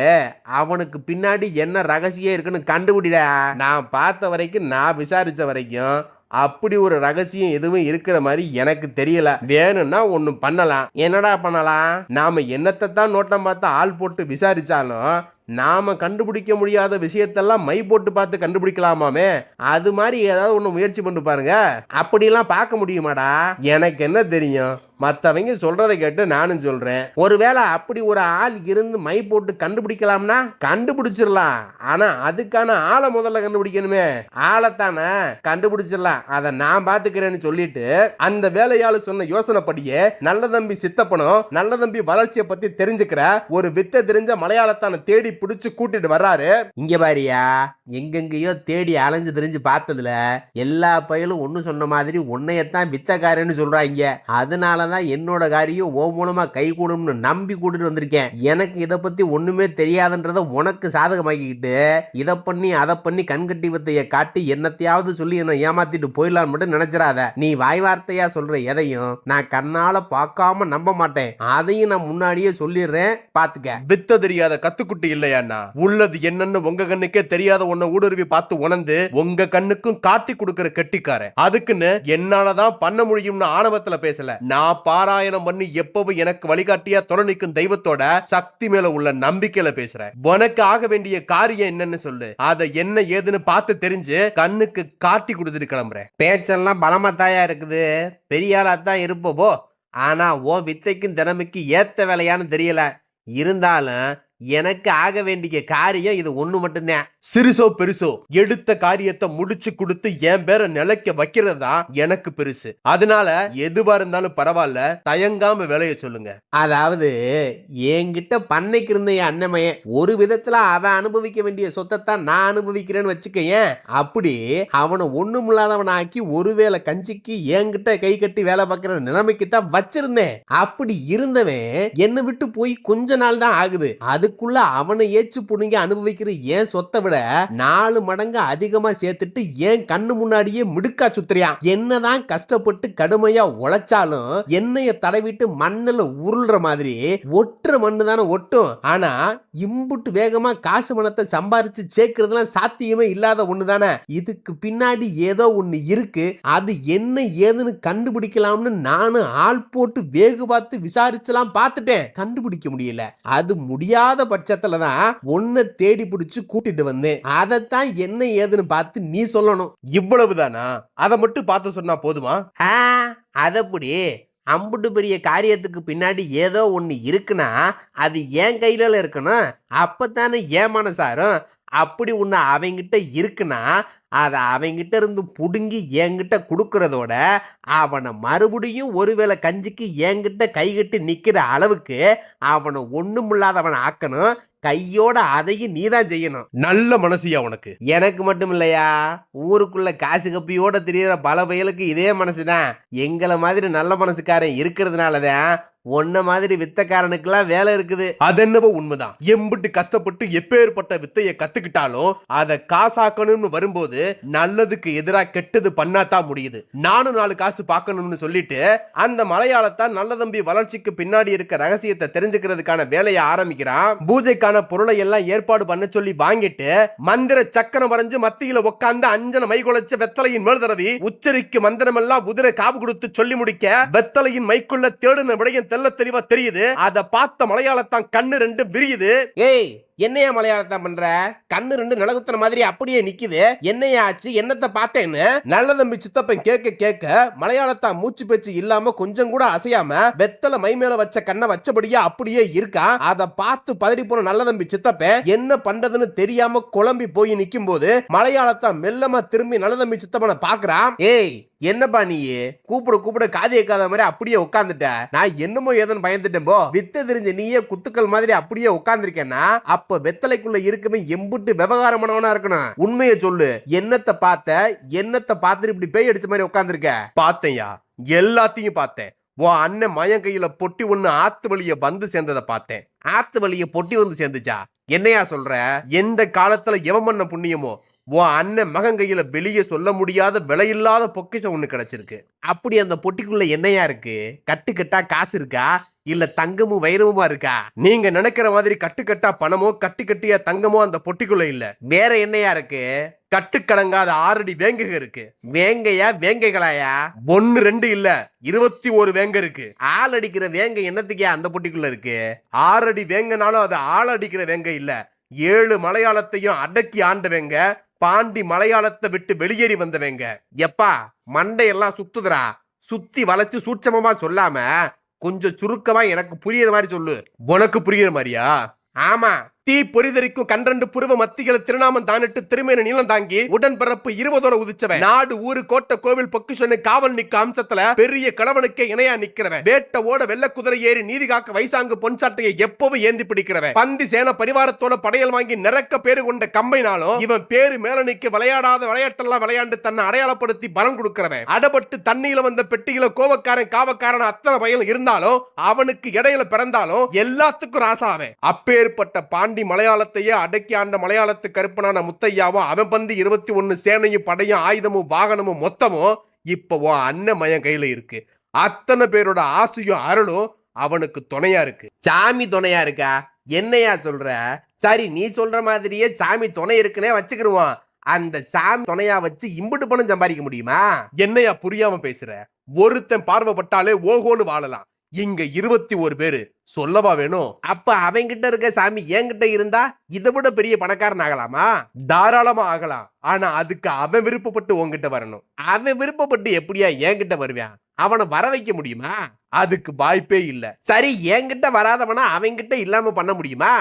அவனுக்கு பின்னாடி என்ன ரகசியம் இருக்குன்னு கண்டுபிடிடா. நான் பார்த்த வரைக்கும், நான் விசாரிச்ச வரைக்கும் அப்படி ஒரு ரகசியம் எதுவும் இருக்கிற மாதிரி எனக்கு தெரியல. வேணும்னா ஒண்ணு பண்ணலாம். என்னடா பண்ணலாம்? நாம என்னத்தை தான் நோட்டம் பார்த்து ஆள் போட்டு விசாரிச்சாலும் நாம கண்டுபிடிக்க முடியாத விஷயத்தெல்லாம் மை போட்டு பார்த்து கண்டுபிடிக்கலாமாமே. அது மாதிரி ஏதாவது ஒண்ணு முயற்சி பண்ணி பாருங்க. அப்படிலாம் பார்க்க முடியுமாடா? எனக்கு என்ன தெரியும்? மற்றவங்க சொல்றதை கேட்டு நானும் சொல்றேன். ஒருவேளை அப்படி ஒரு ஆள் இருந்து மை போட்டு கண்டுபிடிக்கலாம்னா கண்டுபிடிச்சிடலாம். ஆனா அதுக்கான ஆளை முதல்ல கண்டுபிடிக்கணுமே. ஆளைத்தானே கண்டுபிடிச்சிடலாம், அதை நான் பாத்துக்கிறேன்னு சொல்லிட்டு அந்த வேலையாளு சொன்ன யோசனைப்படியே நல்ல தம்பி சித்தப்பனும் நல்ல தம்பி வளர்ச்சியை பத்தி தெரிஞ்சுக்கிற ஒரு வித்தை தெரிஞ்ச மலையாளத்தான தேடி பிடிச்சு கூட்டிட்டு வர்றாரு. இங்க பாரியா, எங்கெங்கயோ தேடி அலைஞ்சு தெரிஞ்சு பார்த்ததுல எல்லா பயிலும் ஒண்ணு சொன்ன மாதிரி உன்னையத்தான் வித்தக்காரன்னு சொல்றாங்க. அதனால அதனாலதான் என்னோட காரியம் ஓ மூலமா கை கூடும்னு நம்பி கூட்டிட்டு வந்திருக்கேன். எனக்கு இதை பத்தி ஒண்ணுமே தெரியாதுன்றத உனக்கு சாதகமாக்கிக்கிட்டு இதை பண்ணி அதை பண்ணி கண்கட்டி வித்தைய காட்டி என்னத்தையாவது சொல்லி என்ன ஏமாத்திட்டு போயிடலான்னு மட்டும் நினைச்சிடாத. நீ வாய் வார்த்தையா சொல்ற எதையும் நான் கண்ணால பார்க்காம நம்ப மாட்டேன். அதையும் நான் முன்னாடியே சொல்லிடுறேன், பாத்துக்க. வித்த தெரியாத கத்துக்குட்டி இல்லையாண்ணா, உள்ளது என்னன்னு உங்க கண்ணுக்கே தெரியாத உன்னை ஊடுருவி பார்த்து உணர்ந்து உங்க கண்ணுக்கும் காட்டி கொடுக்கிற கெட்டிக்காரன். அதுக்குன்னு என்னாலதான் பண்ண முடியும்னு ஆணவத்துல பேசல. நான் பாராயணம் பண்ணி எப்பவும் எனக்கு வழிகாட்டியா துணை நிற்கும் தெய்வத்தோட சக்தி மேல உள்ள நம்பிக்கையில பேசுறேன். உனக்கு ஆக வேண்டிய காரியம் என்னன்னு சொல்லு, அதை என்ன ஏதுன்னு பார்த்து தெரிஞ்சு கண்ணுக்கு காட்டி கொடுத்துட்டு கிளம்புறேன். பேச்செல்லாம் பலமாத்தாயா இருக்குது, பெரிய ஆளாத்தான் இருப்போ. ஆனா ஓ வித்தைக்கும் திறமைக்கு ஏத்த வேலையான்னு தெரியல. இருந்தாலும் எனக்கு ஆக வேண்டிய காரியம் இது ஒண்ணு மட்டும்தான். சிறுசோ பெருசோ எடுத்த காரியத்தை முடிச்சு கொடுத்து என் பேரை நிலைக்க வைக்கிறது தான் எனக்கு பெருசு. அதனால எதுவா இருந்தாலும் பரவாயில்ல, தயங்காம வேலையை சொல்லுங்க. அதாவது என்கிட்ட பண்ணைக்கு இருந்த என் அண்ணமையன் ஒரு விதத்துல அவன் அனுபவிக்க வேண்டிய சொத்தை தான் நான் அனுபவிக்கிறேன்னு வச்சுக்கேன். அப்படி அவனை ஒண்ணுமில்லாதவன் ஆக்கி ஒருவேளை கஞ்சிக்கு என்கிட்ட கை கட்டி வேலை பார்க்கிற நிலைமைக்கு தான் வச்சிருந்தேன். அப்படி இருந்தவன் என்னை விட்டு போய் கொஞ்ச நாள் தான் ஆகுது. அதுக்குள்ள அவனை ஏச்சு புடுங்கி அனுபவிக்கிற ஏன் சொத்தை விட 4 மடங்கு அதிகமா சேர்த்துட்டு ஏன் கண்ணு முன்னாடியே மிடுக்கா சுத்துறியான். என்னதான் கஷ்டப்பட்டு கடுமையா உழைச்சாலும் எண்ணெய தடவிட்டு மண்ணுல உருள்ற மாதிரி ஒட்டுற மண்ணு தானே ஒட்டும். ஆனா இம்புட்டு வேகமா காசு பணத்தை சம்பாரிச்சு சேர்க்கறதுலாம் சாத்தியமே இல்லாத ஒண்ணு தானே. இதுக்கு பின்னாடி ஏதோ ஒண்ணு இருக்கு, அது என்ன ஏதுன்னு கண்டுபிடிக்கலாம்னு நானும் ஆள் போட்டு வேகு பார்த்து விசாரிச்சலாம் பார்த்துட்டேன். கண்டுபிடிக்க முடியல. அது முடியாத பட்சத்துலதான் உன்னை தேடி பிடிச்சு கூட்டிட்டு வந்தேன். அதைத்தான் என்ன ஏதுன்னு பார்த்து நீ சொல்லணும். இவ்வளவுதானா? அதை மட்டும் பார்த்து சொன்னா போதுமா? அதப்படி அம்புட்டு பெரிய காரியத்துக்கு பின்னாடி ஏதோ ஒண்ணு இருக்குன்னா அது என் கையில இருக்கணும். அப்பத்தானே ஏன் மனசாரும். அப்படி ஒண்ணு அவங்கிட்ட இருக்குன்னா அதை அவங்கிட்ட இருந்து புடுங்கி என்கிட்ட கொடுக்கறதோட அவனை மறுபடியும் ஒருவேளை கஞ்சிக்கு என்கிட்ட கைகட்டி நிக்கிற அளவுக்கு அவனை ஒண்ணுமில்லாதவனை ஆக்கணும். கையோட அதையும் நீதான் செய்யணும். நல்ல மனசியா உனக்கு. எனக்கு மட்டும் இல்லையா, ஊருக்குள்ள காசு கப்பியோட தெரியற பல பயலுக்கு இதே மனசுதான். எங்களை மாதிரி நல்ல மனசுக்காரன் இருக்கிறதுனாலதான் உன்ன மாதிரி வித்தக்காரனுக்கெல்லாம் வேலை இருக்குது. அதென்னவோ உண்மைதான். எம்பிட்டு கஷ்டப்பட்டு எப்பேற்பட்ட வித்தையை கத்துக்கிட்டாலும் அதை காசாக்கணும்னு வரும்போது நல்லதுக்கு எதிராக கெட்டது பண்ணாதான் முடியுது. நானும் 4 காசு பார்க்கணும்னு சொல்லிட்டு அந்த மலையாளத்தான் நல்ல தம்பி வளர்ச்சிக்கு பின்னாடி இருக்க ரகசியத்தை தெரிஞ்சுக்கிறதுக்கான வேலையை ஆரம்பிக்கிறான். பூஜைக்கான பொருளை எல்லாம் ஏற்பாடு பண்ண சொல்லி வாங்கிட்டு மந்திர சக்கரம் வரைஞ்சு மத்தியில உட்கார்ந்து அஞ்சன மைகுலைச்ச வெத்தலையின் மேல் தடவி உச்சரிக்கு மந்திரம் எல்லாம் குதிரை காவு கொடுத்து சொல்லி முடிக்க வெத்தலையின் மைக்குள்ள தேடுன விடையும் தெல்ல தெளிவா தெரியுது. அத பார்த்த மலையாளத்தான் கண்ணு 2 விரியுது. ஏய், என்னையா மலையாளத்தான் பண்ற? கண்ணு 2 நிலகுத்துற மாதிரி அப்படியே நிக்குது. என்னையா ஆச்சு, என்னத்தை பார்த்தேன்னு நல்ல தம்பி சித்தப்பன் கேட்க கேட்க மலையாளத்தான் மூச்சு பேச்சு இல்லாம கொஞ்சம் கூட அசையாம வெத்தலை மை மேல வச்ச கண்ணை வச்சபடியா அப்படியே இருக்கா. அத பார்த்து பதறி போன நல்ல தம்பி சித்தப்பன் என்ன பண்றதுன்னு தெரியாம குழம்பி போய் நிக்கும் போது மலையாளத்தான் மெல்லமா திரும்பி நல்ல தம்பி சித்தப்பனை பாக்குறான். ஏய், என்னப்பா நீ கூப்பிட கூப்பிட காது கேட்காத மாதிரி அப்படியே உட்கார்ந்துட்ட. நான் என்னமோ ஏதோன்னு பயந்துட்டேன் போ. வித்த தெரிஞ்ச நீயே குத்துக்கள் மாதிரி அப்படியே உட்கார்ந்துருக்கேன்னா அப்ப வெத்தலைக்குள்ள இருக்கவே எம்புட்டு விவகாரமானவனா இருக்கணும். உண்மையை சொல்லு, என்னத்தை பார்த்து இப்படி பேய் அடிச்ச மாதிரி உட்கார்ந்துருக்க? பார்த்தேன்யா, எல்லாத்தையும் பார்த்தேன். உன் அண்ணன் மயன் கையில பொட்டி ஒண்ணு ஆத்து வழிய வந்து சேர்ந்ததை பார்த்தேன். ஆத்து வழிய பொட்டி வந்து சேர்ந்துச்சா? என்னையா சொல்ற? எந்த காலத்துல எவன் பண்ண புண்ணியமோ உன் அண்ணன் மகன் கையில வெளியே சொல்ல முடியாத விலையில்லாத பொக்கிஷம் ஒண்ணு கிடைச்சிருக்கு. அப்படி அந்த பொட்டிக்குள்ள என்னையா இருக்கு? கட்டுக்கட்டா காசு இருக்கா, இல்ல தங்கமும் வைரமுமா இருக்கா? நீங்க நினைக்கிற மாதிரி கட்டுக்கட்டா பணமோ கட்டியா தங்கமோ அந்த பொட்டிக்குள்ள இல்ல. வேற என்னையா இருக்கு? கட்டுக்கடங்காத 6 அடி வேங்கைக இருக்கு. வேங்கையா வேங்கைகளாயா? 1 2 இல்ல, 21 வேங்க இருக்கு. ஆள் அடிக்கிற வேங்கை என்னத்துக்கே அந்த பொட்டிக்குள்ள இருக்கு? 6 அடி வேங்கனாலும் அது ஆள் அடிக்கிற வேங்க இல்ல. 7 மலையாளத்தையும் அடக்கி ஆண்டவங்க, பாண்டி மலையாளத்தை விட்டு வெளியேறி வந்தவங்க. எப்பா மண்டையெல்லாம் சுத்துதுரா. சுத்தி வளைச்சு சூட்சமமா சொல்லாம கொஞ்சம் சுருக்கமா எனக்கு புரியுற மாதிரி சொல்லு. உனக்கு புரியுற மாதிரியா? ஆமா, தீ பொறிதறிக்கும் கன்றண்டு புருவ மத்தியில திருநாமம் தானிட்டு திருமேன நீளம் தாங்கி உடன்பிறப்பு 20 உதிச்சவன், நாடு ஊரு கோட்டை கோவில் பொக்குஷனு காவல் நிக்க அம்சத்துல பெரிய கிழவனுக்கே இணையா நிக்கிறவன், வேட்ட ஓட வெள்ள குதிரை ஏறி நீதி காக்க வைசாங்கு பொன்சாட்டையை எப்பவும் ஏந்தி பிடிக்கிறவன், பந்தி சேன பரிவாரத்தோட படையல் வாங்கி நிறக்க பேரு கொண்ட கம்பைனாலும் இவன் பேரு மேல நிக்க விளையாடாத விளையாட்டெல்லாம் விளையாண்டு தன்னை அடையாளப்படுத்தி பலம் கொடுக்கிறவன், அடப்பட்டு தண்ணியில வந்த பெட்டியில கோவக்காரன் காவக்காரன் அத்தனை பயம் இருந்தாலும் அவனுக்கு இடையில பிறந்தாலும் எல்லாத்துக்கும் ராசாவே. அப்பேற்பட்ட பாண்டி மலையாளத்தையே அடக்கி ஆண்ட மலையாளத்து கருப்பனான முத்தையாவும் அவன் பந்து 21 சேனையும் படையும் ஆயுதமும் வாகனமும் மொத்தமும் இப்போ அண்ணன் மயன் கையில இருக்கு. அத்தனை பேரோட ஆசையும் அருளும் அவனுக்கு துணையா இருக்கு. சாமி துணையா இருக்கா? என்னையா சொல்ற? சரி, நீ சொல்ற மாதிரியே சாமி துணை இருக்குன்னே வச்சுக்கிடுவோம். அந்த சாமி துணையா வச்சு இம்புட்டு பணம் சம்பாதிக்க முடியுமா? என்னையா புரியாம பேசுற? ஒருத்தன் பார்வைப்பட்டாலே ஓகோன்னு வாழலாம். இங்க 21 பேரு சொல்லவா வேணும்? அப்ப அவங்கிட்ட இருக்க சாமி என்கிட்ட இருந்தா இதை விட பெரிய பணக்காரன் ஆகலாமா? தாராளமா ஆகலாம். ஆனா அதுக்கு அவன் விருப்பப்பட்டு உன்கிட்ட வரணும். அவன் விருப்பப்பட்டு எப்படியா என்கிட்ட வருவான்? அவனை வர வைக்க முடியுமா? அதுக்கு வாய்ப்பே இல்ல. சரி, என்கிட்ட வராதவனா அவன்கிட்ட இல்லாம பண்ண முடியுமா?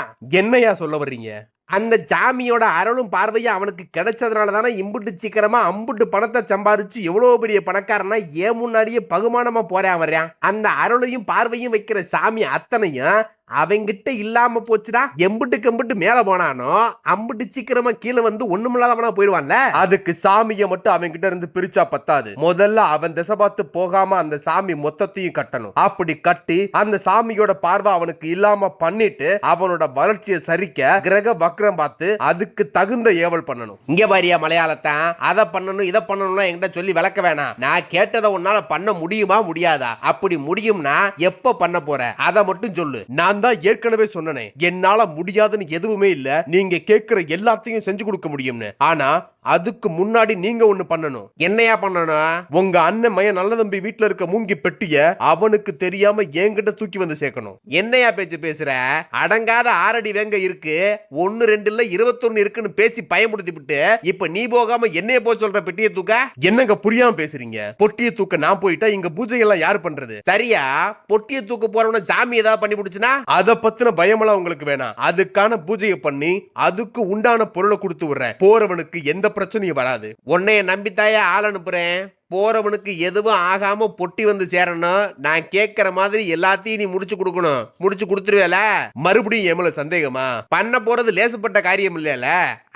என்னையா சொல்ல வர்றீங்க? அந்த சாமியோட அருளும் பார்வையும் அவனுக்கு கிடைச்சதுனால தானே இம்புட்டு சீக்கிரமா அம்புட்டு பணத்தை சம்பாதிச்சு எவ்வளவு பெரிய பணக்காரனா ஏன் முன்னாடியே பகுமானமா போறான் வர்றான். அந்த அருளையும் பார்வையும் வைக்கிற சாமி அத்தனையும் அவங்கிட்ட இல்லாம போச்சுடா. எம்புட்டுக்கு எம்புட்டு மேல போனானோ அம்புட்டு சீக்கிரமா கீழே வந்து ஒண்ணுமில்லாதவனா போயிடுவான்ல. அதுக்கு சாமிய மட்டும் அவன்கிட்ட இருந்து பிரிச்சா பத்தாது. முதல்ல அவன் திசை பார்த்து போகாம அந்த சாமி மொத்தத்தையும் கட்டணும். அப்படி கட்டி அந்த சாமியோட பார்வை அவனுக்கு இல்லாம பண்ணிட்டு அவனோட வளர்ச்சியை சரிக்க கிரக வக்ரம் பார்த்து அதுக்கு தகுந்த ஏவல் பண்ணணும். இங்க பாரியா மலையாளத்தான், அதை பண்ணணும் இதை பண்ணணும்னா என்கிட்ட சொல்லி விளக்க வேணாம். நான் கேட்டதை உன்னால பண்ண முடியுமா முடியாதா? அப்படி முடியும்னா எப்ப பண்ண போற அதை மட்டும் சொல்லு. நான் தான் ஏற்கனவே சொன்னனே, என்னால முடியாதுன்னு எதுவுமே இல்ல, நீங்க கேட்கிற எல்லாத்தையும் செஞ்சு கொடுக்க முடியும்னு. ஆனா அதுக்கு முன்னாடி நீங்க ஒண்ணு பண்ணணும். என்னையா பண்ணணும்? உங்க அண்ணன் மையன் நல்ல தம்பி வீட்டுல இருக்க மூங்கி பெட்டிய அவனுக்கு தெரியாம என்கிட்ட தூக்கி வந்து சேர்க்கணும். என்னையா பேச்சு பேசுற? அடங்காத 6 அடி வேங்க இருக்கு, 1 2 இல்ல 21 இருக்குன்னு பேசி பயமுடுத்தி விட்டு இப்ப நீ போகாம என்னைய போய் சொல்ற பெட்டியை தூக்க? என்னங்க புரியாம பேசுறீங்க? பொட்டியை தூக்க நான் போயிட்டா இங்க பூஜை எல்லாம் யாரு பண்றது? சரியா, பொட்டியை தூக்க போறவன சாமி ஏதாவது பண்ணி பிடிச்சுனா அத பத்தின பயமெல்லாம் உங்களுக்கு வேணாம். அதுக்கான பூஜையை பண்ணி அதுக்கு உண்டான பொருளை கொடுத்து விடுறேன். போறவனுக்கு எந்த பிரச்சனையும் வராது. உன்னைய நம்பித்தாயா ஆள் அனுப்புறேன். போறவனுக்கு எதுவும் ஆகாம பொட்டி வந்து சேரணும். நான் கேட்கிற மாதிரி எல்லாத்தையும் நீ முடிச்சு கொடுக்கணும். முடிச்சு கொடுத்துருவேல? மறுபடியும் எமல சந்தேகமா? பண்ண போறது லேசப்பட்ட காரியம் இல்லையில,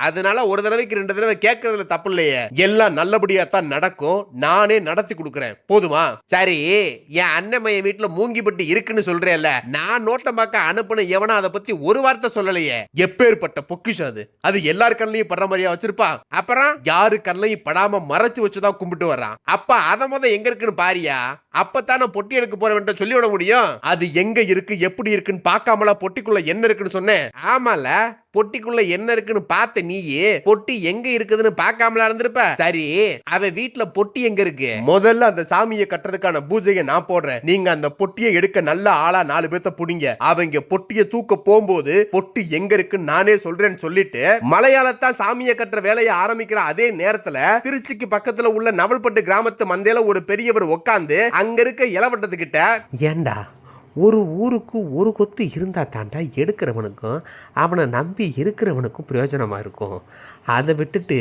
அதனால ஒரு தடவைக்கு 2 தடவை கேட்கறதுல தப்பு இல்லையே. எல்லாம் நல்லபடியா தான் நடக்கும். நானே நடத்தி கொடுக்குறேன், போதுமா? சரி, என் அண்ணமைய வீட்டுல மூங்கி பட்டி இருக்குன்னு சொல்றேன்ல, நான் நோட்டம் பார்க்க அனுப்புன எவனா அதை பத்தி ஒரு வார்த்தை சொல்லலையே. எப்பேற்பட்ட பொக்கிஷம் அது. அது எல்லார் கண்ணையும் படுற மாதிரியா வச்சிருப்பான். அப்புறம் யாரு கண்ணையும் படாம மறைச்சு வச்சுதான் கும்பிட்டு வர்றான். அப்ப அத முத எங்க இருக்குன்னு பாரியா. அப்பத்தான பொட்டி எடுக்க போறவன்ட்ட சொல்லி விட முடியும். அது எங்க இருக்கு எப்படி இருக்குன்னு பார்க்காமல பொட்டிக்குள்ள என்ன இருக்குன்னு சொன்னேன். ஆமால, பொட்டிக்குள்ள என்ன இருக்குன்னு பார்த்த நீயே பொட்டி எங்க இருக்குதுன்னு பார்க்காமலா இருந்திருப்ப. சரி, அவ வீட்டுல பொட்டி எங்க இருக்கு? முதல்ல அந்த சாமியை கட்டுறதுக்கான பூஜையை நான் போடுறேன். நீங்க அந்த பொட்டியை எடுக்க நல்ல ஆளா 4 பேர்த்த புடிங்க. அவங்க பொட்டியை தூக்க போகும்போது பொட்டி எங்க இருக்குன்னு நானே சொல்றேன்னு சொல்லிட்டு மலையாளத்தான் சாமியை கட்டுற வேலையை ஆரம்பிக்கிற அதே நேரத்துல திருச்சிக்கு பக்கத்துல உள்ள நவல்பட்டு கிராமத்து மந்தையில ஒரு பெரியவர் உட்கார்ந்து அங்க இருக்க இளவட்டத்துக்கிட்ட, ஏண்டா ஒரு ஊருக்கு ஒரு கொத்து இருந்தா தாண்டா எடுக்கிறவனுக்கும் அவனை நம்பி இருக்கிறவனுக்கும் பிரயோஜனமாக இருக்கும். அதை விட்டுட்டு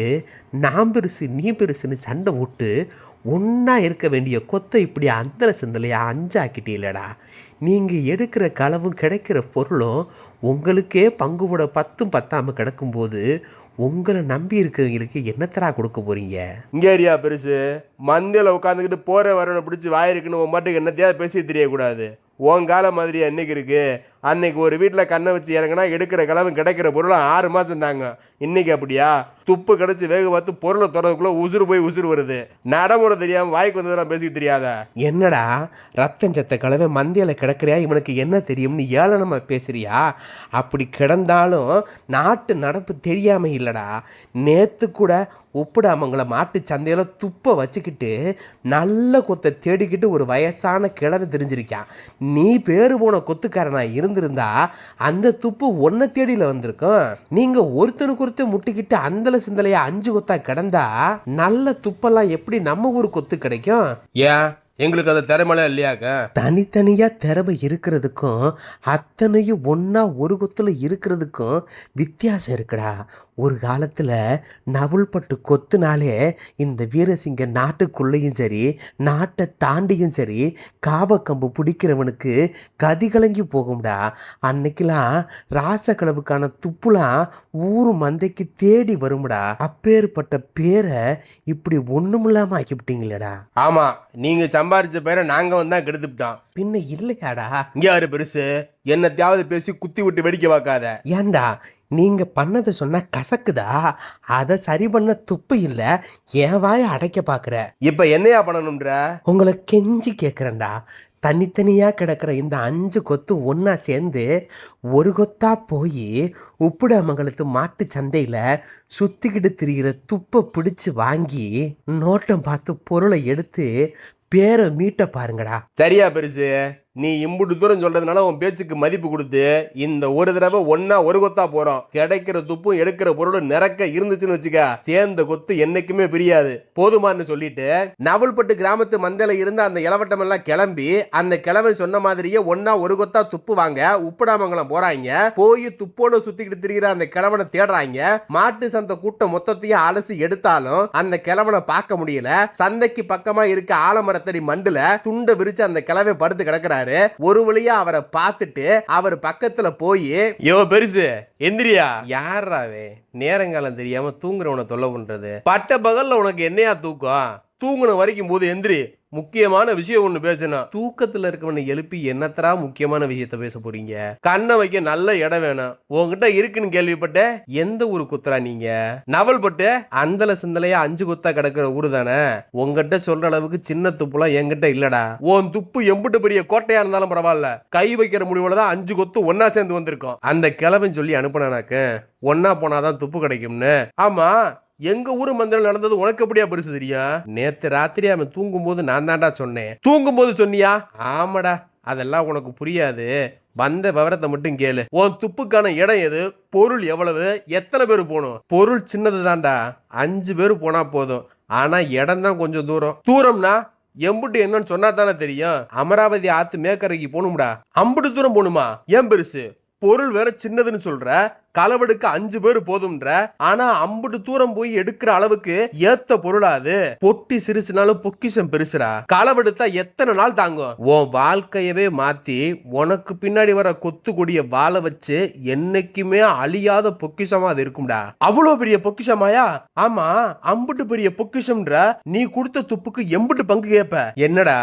நான் பெருசு நீ பெருசுன்னு சண்டை விட்டு ஒன்றா இருக்க வேண்டிய கொத்தை இப்படி அந்த சிந்தலையா 5 ஆக்கிட்டீங்களடா. நீங்கள் எடுக்கிற களவும் கிடைக்கிற பொருளும் உங்களுக்கே பங்கு போட 10 பத்தாமல் கிடக்கும்போது உங்களை நம்பி இருக்கிறவங்களுக்கு என்னத்தரா கொடுக்க போறீங்க? இங்க ஏரியா பெருசு, மந்தையில உட்காந்துக்கிட்டு போற வரவனை பிடிச்சி வாயிருக்குன்னு உன் மாட்டுக்கு என்னத்தையாவது பேசி தெரியக்கூடாது. உன் காலம் மாதிரி என்னைக்கு இருக்கு? அன்னைக்கு ஒரு வீட்டில் கண்ணை வச்சு இறங்கினா எடுக்கிற கிழமை கிடைக்கிற பொருளை 6 மாதம் தாங்க. இன்னைக்கு அப்படியா? துப்பு கிடச்சி வேக பார்த்து பொருளை தொடர்றதுக்குள்ள உசுறு போய் உசுறு வருது. நடைமுறை தெரியாமல் வாய்க்கு வந்ததெல்லாம் பேசிக்க தெரியாத. என்னடா ரத்தம் சத்த கிழமை மந்தியில கிடக்கிறியா? இவனுக்கு என்ன தெரியும்னு ஏளனமா பேசுறியா? அப்படி கிடந்தாலும் நாட்டு நடப்பு தெரியாம இல்லடா. நேத்து கூட உப்புடாமங்களை மாட்டு சந்தையில துப்பை வச்சுக்கிட்டு நல்ல கொத்தை தேடிக்கிட்டு ஒரு வயசான கிழமை தெரிஞ்சிருக்கான். நீ பேரு போன கொத்துக்காரனா இருந்திருந்தா அந்த துப்பு ஒன்ன தேடியில வந்திருக்கும். நீங்க ஒருத்தனுக்கு ஒருத்தர் முட்டிக்கிட்டு அந்தல சிந்தலையா 5 கொத்தா கிடந்தா நல்ல துப்பெல்லாம் எப்படி நம்ம ஊர் கொத்து கிடைக்கும்? ஏன் எங்களுக்கு அது திறமைலாம் இல்லையாக்க? தனித்தனியா திறமை இருக்கிறதுக்கும் அத்தனையும் ஒண்ணா ஒரு கொத்துல இருக்கிறதுக்கும் வித்தியாசம் இருக்குடா. ஒரு காலத்துல நவுல்பட்டு கொத்துனாலே இந்த வீரசிங்க நாட்டுக்குள்ளேயும் சரி நாட்டை தாண்டியும் சரி காவக்கம்பு பிடிக்கிறவனுக்கு கதி கலங்கி போகும்டா. அன்னைக்கெல்லாம் ராசக்கனவுக்கான துப்புலாம் ஊரு மந்தைக்கு தேடி வரும்டா. அப்பேற்பட்ட பேரை இப்படி ஒண்ணுமில்லாம ஆக்கிவிட்டீங்களேடா. ஆமா, நீங்க சம்பாரிச்ச பேரை நாங்க வந்தா கெடுத்துட்டோம். பின்ன இல்லையாடா? இங்க யாரு பெருசு? என்னத்தையாவது பேசி குத்தி விட்டு வேடிக்கை பார்க்காத. ஏன்டா நீங்க பண்ணதை சொன்னா கசக்குதா? அதை சரி பண்ண துப்பு இல்ல, என் வாயை அடைக்க பாக்குற. இப்ப என்னையா பண்ணணும்ன்ற? உங்களை கெஞ்சி கேட்குறேன்டா, தனித்தனியா கிடக்கிற இந்த 5 கொத்து ஒண்ணா சேர்ந்து ஒரு கொத்தா போய் உப்புடாமங்கலத்து மாட்டு சந்தையில சுத்திக்கிட்டு திரிகிற துப்பை பிடிச்சு வாங்கி நோட்டம் பார்த்து பொருளை எடுத்து பேரை மீட்ட பாருங்கடா. சரியா பெருசு? நீ இம்புட்டு தூரம் சொல்றதுனால உன் பேச்சுக்கு மதிப்பு கொடுத்து இந்த ஒரு தடவை ஒன்னா ஒரு கொத்தா போறோம். கிடைக்கிற துப்பும் எடுக்கிற பொருளும் நிறக்க இருந்துச்சுன்னு வச்சுக்க, சேர்ந்த கொத்து என்னைக்குமே பிரியாது. போதுமான்னு சொல்லிட்டு நவல்பட்டு கிராமத்து மந்தையில இருந்த அந்த இளவட்டம் எல்லாம் கிளம்பி அந்த கிழமை சொன்ன மாதிரியே ஒன்னா ஒரு கொத்தா துப்பு வாங்க உப்புடாமங்கலம் போறாங்க. போய் துப்போடு சுத்திக்கிட்டு திரிகிற அந்த கிழவனை தேடுறாங்க. மாட்டு சந்தை கூட்டம் மொத்தத்தையும் அலசி எடுத்தாலும் அந்த கிழவனை பார்க்க முடியல. சந்தைக்கு பக்கமா இருக்க ஆலமரத்தடி மண்டுல துண்டை விரிச்சு அந்த கிழவை படுத்து கிடக்குறாரு. ஒரு வழியா அவரை பார்த்துட்டு அவர் பக்கத்துல போய், யோ பெருசு எந்திரியா. யாராவே நேரங்காலம் தெரியாம தூங்குறவனை தொல்லை பண்றது? பட்ட பகல்ல உனக்கு என்னையா தூக்கம்? தூங்குன வரைக்கும் போது எந்திரி, முக்கியமான விஷயம் ஒண்ணு பேசணும். தூக்கத்துல இருக்கவனை எழுப்பி என்னத்தரா முக்கியமான விஷயத்த பேச போறீங்க? கண்ணை வைக்க நல்ல இடம் வேணும். உங்ககிட்ட இருக்குன்னு கேள்விப்பட்ட. எந்த ஊரு குத்துறா நீங்க? நவல்பட்டு அந்தல சிந்தலையா 5 கொத்தா கிடக்குற ஊரு தானே. உங்ககிட்ட சொல்ற அளவுக்கு சின்ன துப்புலாம் என்கிட்ட இல்லடா. உன் துப்பு எம்பிட்டு பெரிய கோட்டையா இருந்தாலும் பரவாயில்ல, கை வைக்கிற முடிவுலதான் 5 கொத்து ஒன்னா சேர்ந்து வந்திருக்கோம். அந்த கிழவன் சொல்லி அனுப்பினானாக்கு ஒன்னா போனாதான் துப்பு கிடைக்கும்னு. ஆமா, எங்க ஊரு மந்திரம் நடந்தது உனக்கு எப்படியா பெருசு தெரியும்? நேத்து ராத்திரி அவன் தூங்கும் போது நான் தான்டா சொன்னேன். தூங்கும் போது சொன்னியா? ஆமாடா, அதெல்லாம் உனக்கு புரியாது. வந்த விவரத்தை மட்டும் கேளு. உன் துப்புக்கான இடம் எது? பொருள் எவ்வளவு? எத்தனை பேர் போகணும்? பொருள் சின்னது தான்டா, 5 பேர் போனா போதும். ஆனா இடம் தான் கொஞ்சம் தூரம். தூரம்னா எம்புட்டு என்னன்னு சொன்னா தானே தெரியும். அமராவதி ஆத்து மேக்கரைக்கு போகணும்டா. அம்புட்டு தூரம் போகணுமா? ஏன் பெருசு? பொருள் வேற சின்னதுன்னு சொல்ற, களவெடுக்க 5 பேர் போதும்ன்ற. ஆனா அம்புட்டு தூரம் போய் எடுக்கிற அளவுக்கு ஏத்த பொருளாது. பொட்டி சிறுசுனாலும் பொக்கிஷம் பெருசுடா. களவெடுத்தா எத்தனை நாள் தாங்கும்? உன் வாழ்க்கையவே மாத்தி உனக்கு பின்னாடி வர கொத்து கொடிய வாழ வச்சு என்னைக்குமே அழியாத பொக்கிஷமா அது இருக்கும்டா. அவ்வளவு பெரிய பொக்கிஷமாயா? ஆமா, அம்புட்டு பெரிய பொக்கிஷம்ன்ற. நீ கொடுத்த துப்புக்கு எம்புட்டு பங்கு கேப்ப? என்னடா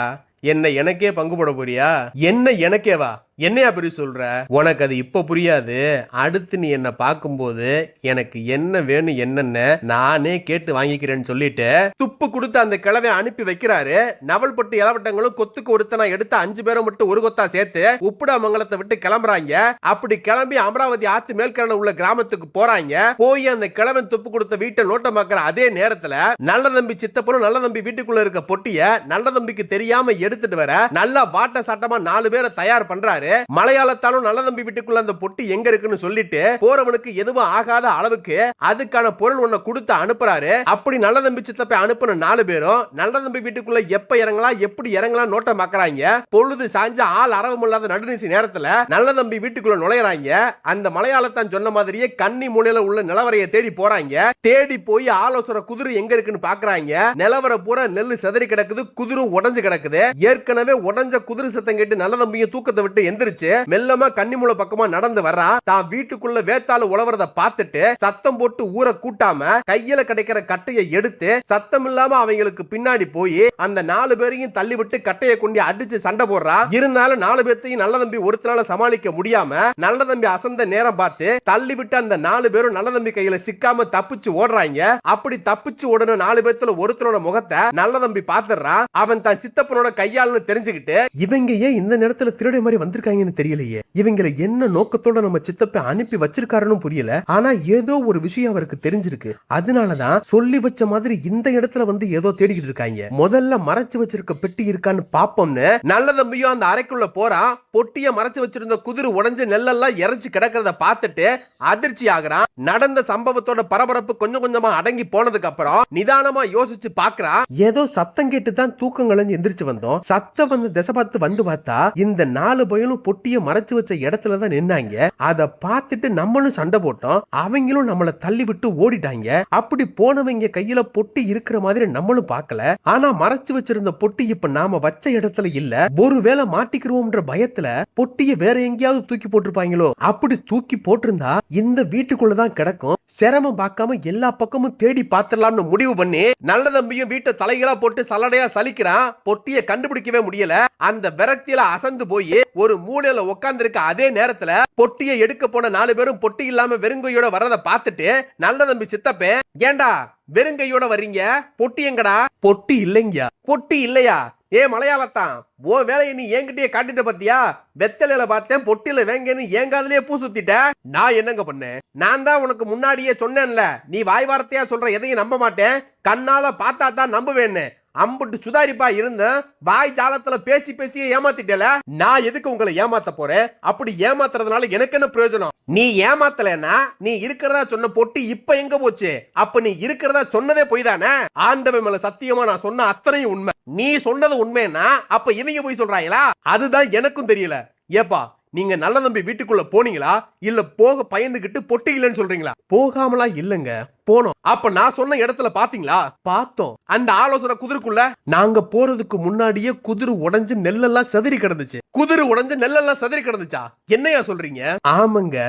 என்ன எனக்கே பங்கு போட போறியா? என்ன எனக்கேவா? என்னையா பெரிய சொல்ற? உனக்கு அது இப்ப புரியாது. அடுத்து நீ என்ன பார்க்கும்போது எனக்கு என்ன வேணும் என்னன்னு நானே கேட்டு வாங்கிக்கிறேன்னு சொல்லிட்டு துப்பு கொடுத்து அந்த கிழவை அனுப்பி வைக்கிறாரு. நவல்பட்டு இளவட்டங்களும் கொத்துக்கு ஒருத்தனா எடுத்து 5 பேரை மட்டும் ஒரு கொத்தா சேர்த்து உப்புடாமங்கலத்தை விட்டு கிளம்புறாங்க. அப்படி கிளம்பி அமராவதி ஆத்து மேல்கரையில உள்ள கிராமத்துக்கு போறாங்க. போய் அந்த கிழவன் துப்பு கொடுத்த வீட்டை நோட்டமாக்குற அதே நேரத்துல நல்ல தம்பி சித்தப்பனும் நல்ல தம்பி வீட்டுக்குள்ள இருக்க பொட்டிய நல்ல தம்பிக்கு தெரியாம எடுத்துட்டு வர நல்லா வாட்ட சாட்டமா 4 பேரை தயார் பண்றாரு. மலையாளத்தாலும் நல்ல தம்பி வீட்டுக்குள்ள அந்த பொட்டி எங்க இருக்குன்னு சொல்லிட்டு போறவனுக்கு எதுவும் ஆகாத அளவுக்கு அதுக்கான பொருள் ஒண்ணு கொடுத்து அனுப்புறாரு. அப்படி நல்ல தம்பி சித்தப்பை அனுப்புன 4 பேரும் நல்ல தம்பி வீட்டுக்குள்ள எப்ப இறங்கலாம் எப்படி இறங்கலாம் நோட்டம் பார்க்கறாங்க. பொழுது சாஞ்ச ஆள் அரவம் இல்லாத நடுநிசி நேரத்துல நல்ல தம்பி வீட்டுக்குள்ள நுழையறாங்க. அந்த மலையாளத்தான் சொன்ன மாதிரியே கன்னி மூலையில உள்ள நிலவரையை தேடி போறாங்க. தேடி போய் ஆலோசனை குதிரை எங்க இருக்குன்னு பாக்குறாங்க. நிலவர பூரா நெல்லு செதறி கிடக்குது, குதிரும் உடஞ்சு கிடக்குது. ஏற்கனவே உடஞ்ச குதிரை சத்தம் கேட்டு நல்ல தம்பியை தூக்கத்தை விட்டு எந்திரிச்சு மெல்லமா கன்னிமூல பக்கமா நடந்து வர்றான். தான் வீட்டுக்குள்ள வேத்தாளு உழவறத பார்த்துட்டு சத்தம் போட்டு ஊரை கூட்டாம கையில கிடைக்கிற கட்டையை எடுத்து சத்தம் இல்லாம அவங்களுக்கு பின்னாடி போய் அந்த 4 பேரையும் தள்ளி விட்டு கட்டையை கொண்டு அடிச்சு சண்டை போடுறா. இருந்தாலும் 4 பேர்த்தையும் நல்ல தம்பி ஒருத்தனால சமாளிக்க முடியாம நல்ல தம்பி அசந்த நேரம் பார்த்து தள்ளி விட்டு அந்த 4 பேரும் நல்ல தம்பி கையில சிக்காம தப்பிச்சு ஓடுறாங்க. அப்படி தப்பிச்சு ஓடுன 4 பேர்த்துல ஒருத்தனோட முகத்தை நல்ல தம்பி பாத்துறான். அவன் தான் சித்தப்பனோட கையாளுன்னு தெரிஞ்சுக்கிட்டு இவங்க ஏன் இந்த நேரத்துல திருடை மாதிரி வந்திருக்காங்க இருக்காங்கன்னு தெரியலையே. இவங்களை என்ன நோக்கத்தோட நம்ம சித்தப்ப அனுப்பி வச்சிருக்காருன்னு புரியல. ஆனா ஏதோ ஒரு விஷயம் அவருக்கு தெரிஞ்சிருக்கு. அதனாலதான் சொல்லி வச்ச மாதிரி இந்த இடத்துல வந்து ஏதோ தேடிக்கிட்டு இருக்காங்க. முதல்ல மறைச்சு வச்சிருக்க பெட்டி இருக்கான்னு பாப்போம்னு நல்ல தம்பியும் அந்த அறைக்குள்ள போறான். பொட்டிய மறைச்சு வச்சிருந்த குதிரை உடைஞ்சு நெல்லெல்லாம் இறைச்சி கிடக்கிறத பார்த்துட்டு அதிர்ச்சி ஆகுறான். நடந்த சம்பவத்தோட பரபரப்பு கொஞ்சம் கொஞ்சமா அடங்கி போனதுக்கு அப்புறம் நிதானமா யோசிச்சு பாக்குறான். ஏதோ சத்தம் கேட்டு தான் தூக்கம் கலைஞ்சு எந்திரிச்சு வந்தோம். சத்தம் வந்து திசை பார்த்து வந்து பார்த்தா இந்த 4 பயலும் பொட்டிய மறைச்சு வச்ச இடத்துலதான் நின்னாங்க. அத பார்த்துட்டு நம்மளும் சண்டை போட்டோம். அவங்களும் நம்மள தள்ளி விட்டு ஓடிட்டாங்க. அப்படி போனவங்க கையில பொட்டி இருக்கிற மாதிரி நம்மளும் பார்க்கல. ஆனா மறைச்சு வச்சிருந்த பொட்டி இப்ப நாம வச்ச இடத்துல இல்ல. ஒருவேளை மாட்டிக்கிறோம்ன்ற பயத்துல பொட்டிய வேற எங்கேயாவது தூக்கி போட்டிருப்பாங்களோ. அப்படி தூக்கி போட்டிருந்தா இந்த வீட்டுக்குள்ளதான் கிடக்கும். சிரமம் பார்க்காம எல்லா பக்கமும் தேடி பார்த்துடலாம்னு முடிவு பண்ணி நல்ல தம்பியும் வீட்டை தலைகளா போட்டு சலடையா சலிக்கிறான். பொட்டிய கண்டுபிடிக்கவே முடியல. அந்த விரக்தியில அசந்து போய் ஒரு மூலையில உட்கார்ந்து இருக்க அதே நேரத்துல பொட்டியை எடுக்க போன 4 பேரும் பொட்டி இல்லாம வெறுங்கையோட வர்றத பார்த்துட்டு நல்ல தம்பி சித்தப்பே, ஏண்டா வெறுங்கையோட வர்றீங்க? பொட்டி எங்கடா? பொட்டி இல்லைங்க. பொட்டி இல்லையா? ஏ மலையாளத்தான், ஓ வேலையை நீ என்கிட்டயே காட்டிட்ட பத்தியா? வெத்தலையில பார்த்தேன், பொட்டியில வேங்கன்னு ஏங்காதுலயே பூ சுத்திட்ட. நான் என்னங்க பண்ணேன்? நான் தான் உனக்கு முன்னாடியே சொன்னேன்ல, நீ வாய் வார்த்தையா சொல்ற எதையும் நம்ப மாட்டேன், கண்ணால பார்த்தா தான் நம்புவேன்னு. அம்புட்டு சுதாரிப்பா இருந்த வாய் ஜாலத்துல பேசி பேசியே ஏமாத்திட்டல. நான் எதுக்கு உங்களை ஏமாத்த போறேன்? அப்படி ஏமாத்துறதுனால எனக்கு என்ன பிரயோஜனம்? நீ ஏமாத்தலன்னா நீ இருக்கிறதா சொன்ன பொட்டி இப்ப எங்க போச்சு? அப்ப நீ இருக்கிறதா சொன்னதே போய் தானே? ஆண்டவன் மேல சத்தியமா நான் சொன்ன அத்தனையும் உண்மை. நீ சொன்னது உண்மைன்னா அப்ப இவங்க போய் சொல்றாங்களா? அதுதான் எனக்கும் தெரியல. ஏப்பா, நீங்க நல்ல நம்பி வீட்டுக்குள்ள போனீங்களா இல்ல போக பயந்துகிட்டு பொட்டி இல்லைன்னு சொல்றீங்களா? போகாமலா இல்லங்க, போனோம். அப்ப நான் சொன்ன இடத்துல பாத்தீங்களா? பார்த்தோம். அந்த ஆலோசனை குதிரைக்குள்ள நாங்க போறதுக்கு முன்னாடியே குதிரை உடைஞ்சு நெல்லெல்லாம் செதறி கிடந்துச்சு. குதிரை உடைஞ்சு நெல்லெல்லாம் செதறி கிடந்துச்சா? என்னையா சொல்றீங்க? ஆமாங்க,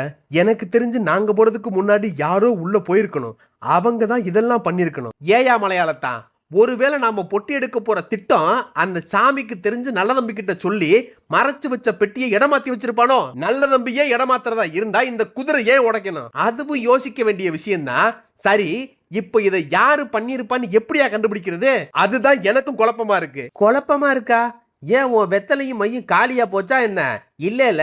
எனக்கு தெரிஞ்சு நாங்க போறதுக்கு முன்னாடி யாரோ உள்ள போயிருக்கணும். அவங்க தான் இதெல்லாம் பண்ணிருக்கணும். ஏயா மலையாளத்தான், ஒருவேளை நாம பொட்டி எடுக்க போற திட்டம் அந்த சாமிக்கு தெரிஞ்சு நல்ல தம்பி கிட்ட சொல்லி மறைச்சு வச்ச பெட்டியை இடமாத்தி வச்சிருப்பானோ? நல்ல தம்பியே இடமாத்துறதா இருந்தா இந்த குதிரை ஏன் உடைக்கணும்? அதுவும் யோசிக்க வேண்டிய விஷயம் தான். சரி, இப்ப இதை யாரு பண்ணிருப்பான்னு எப்படியா கண்டுபிடிக்கிறது? அதுதான் எனக்கும் குழப்பமா இருக்கு. குழப்பமா இருக்கா? ஏன் உன் வெத்தலையும் மையும் காலியா போச்சா என்ன? இல்ல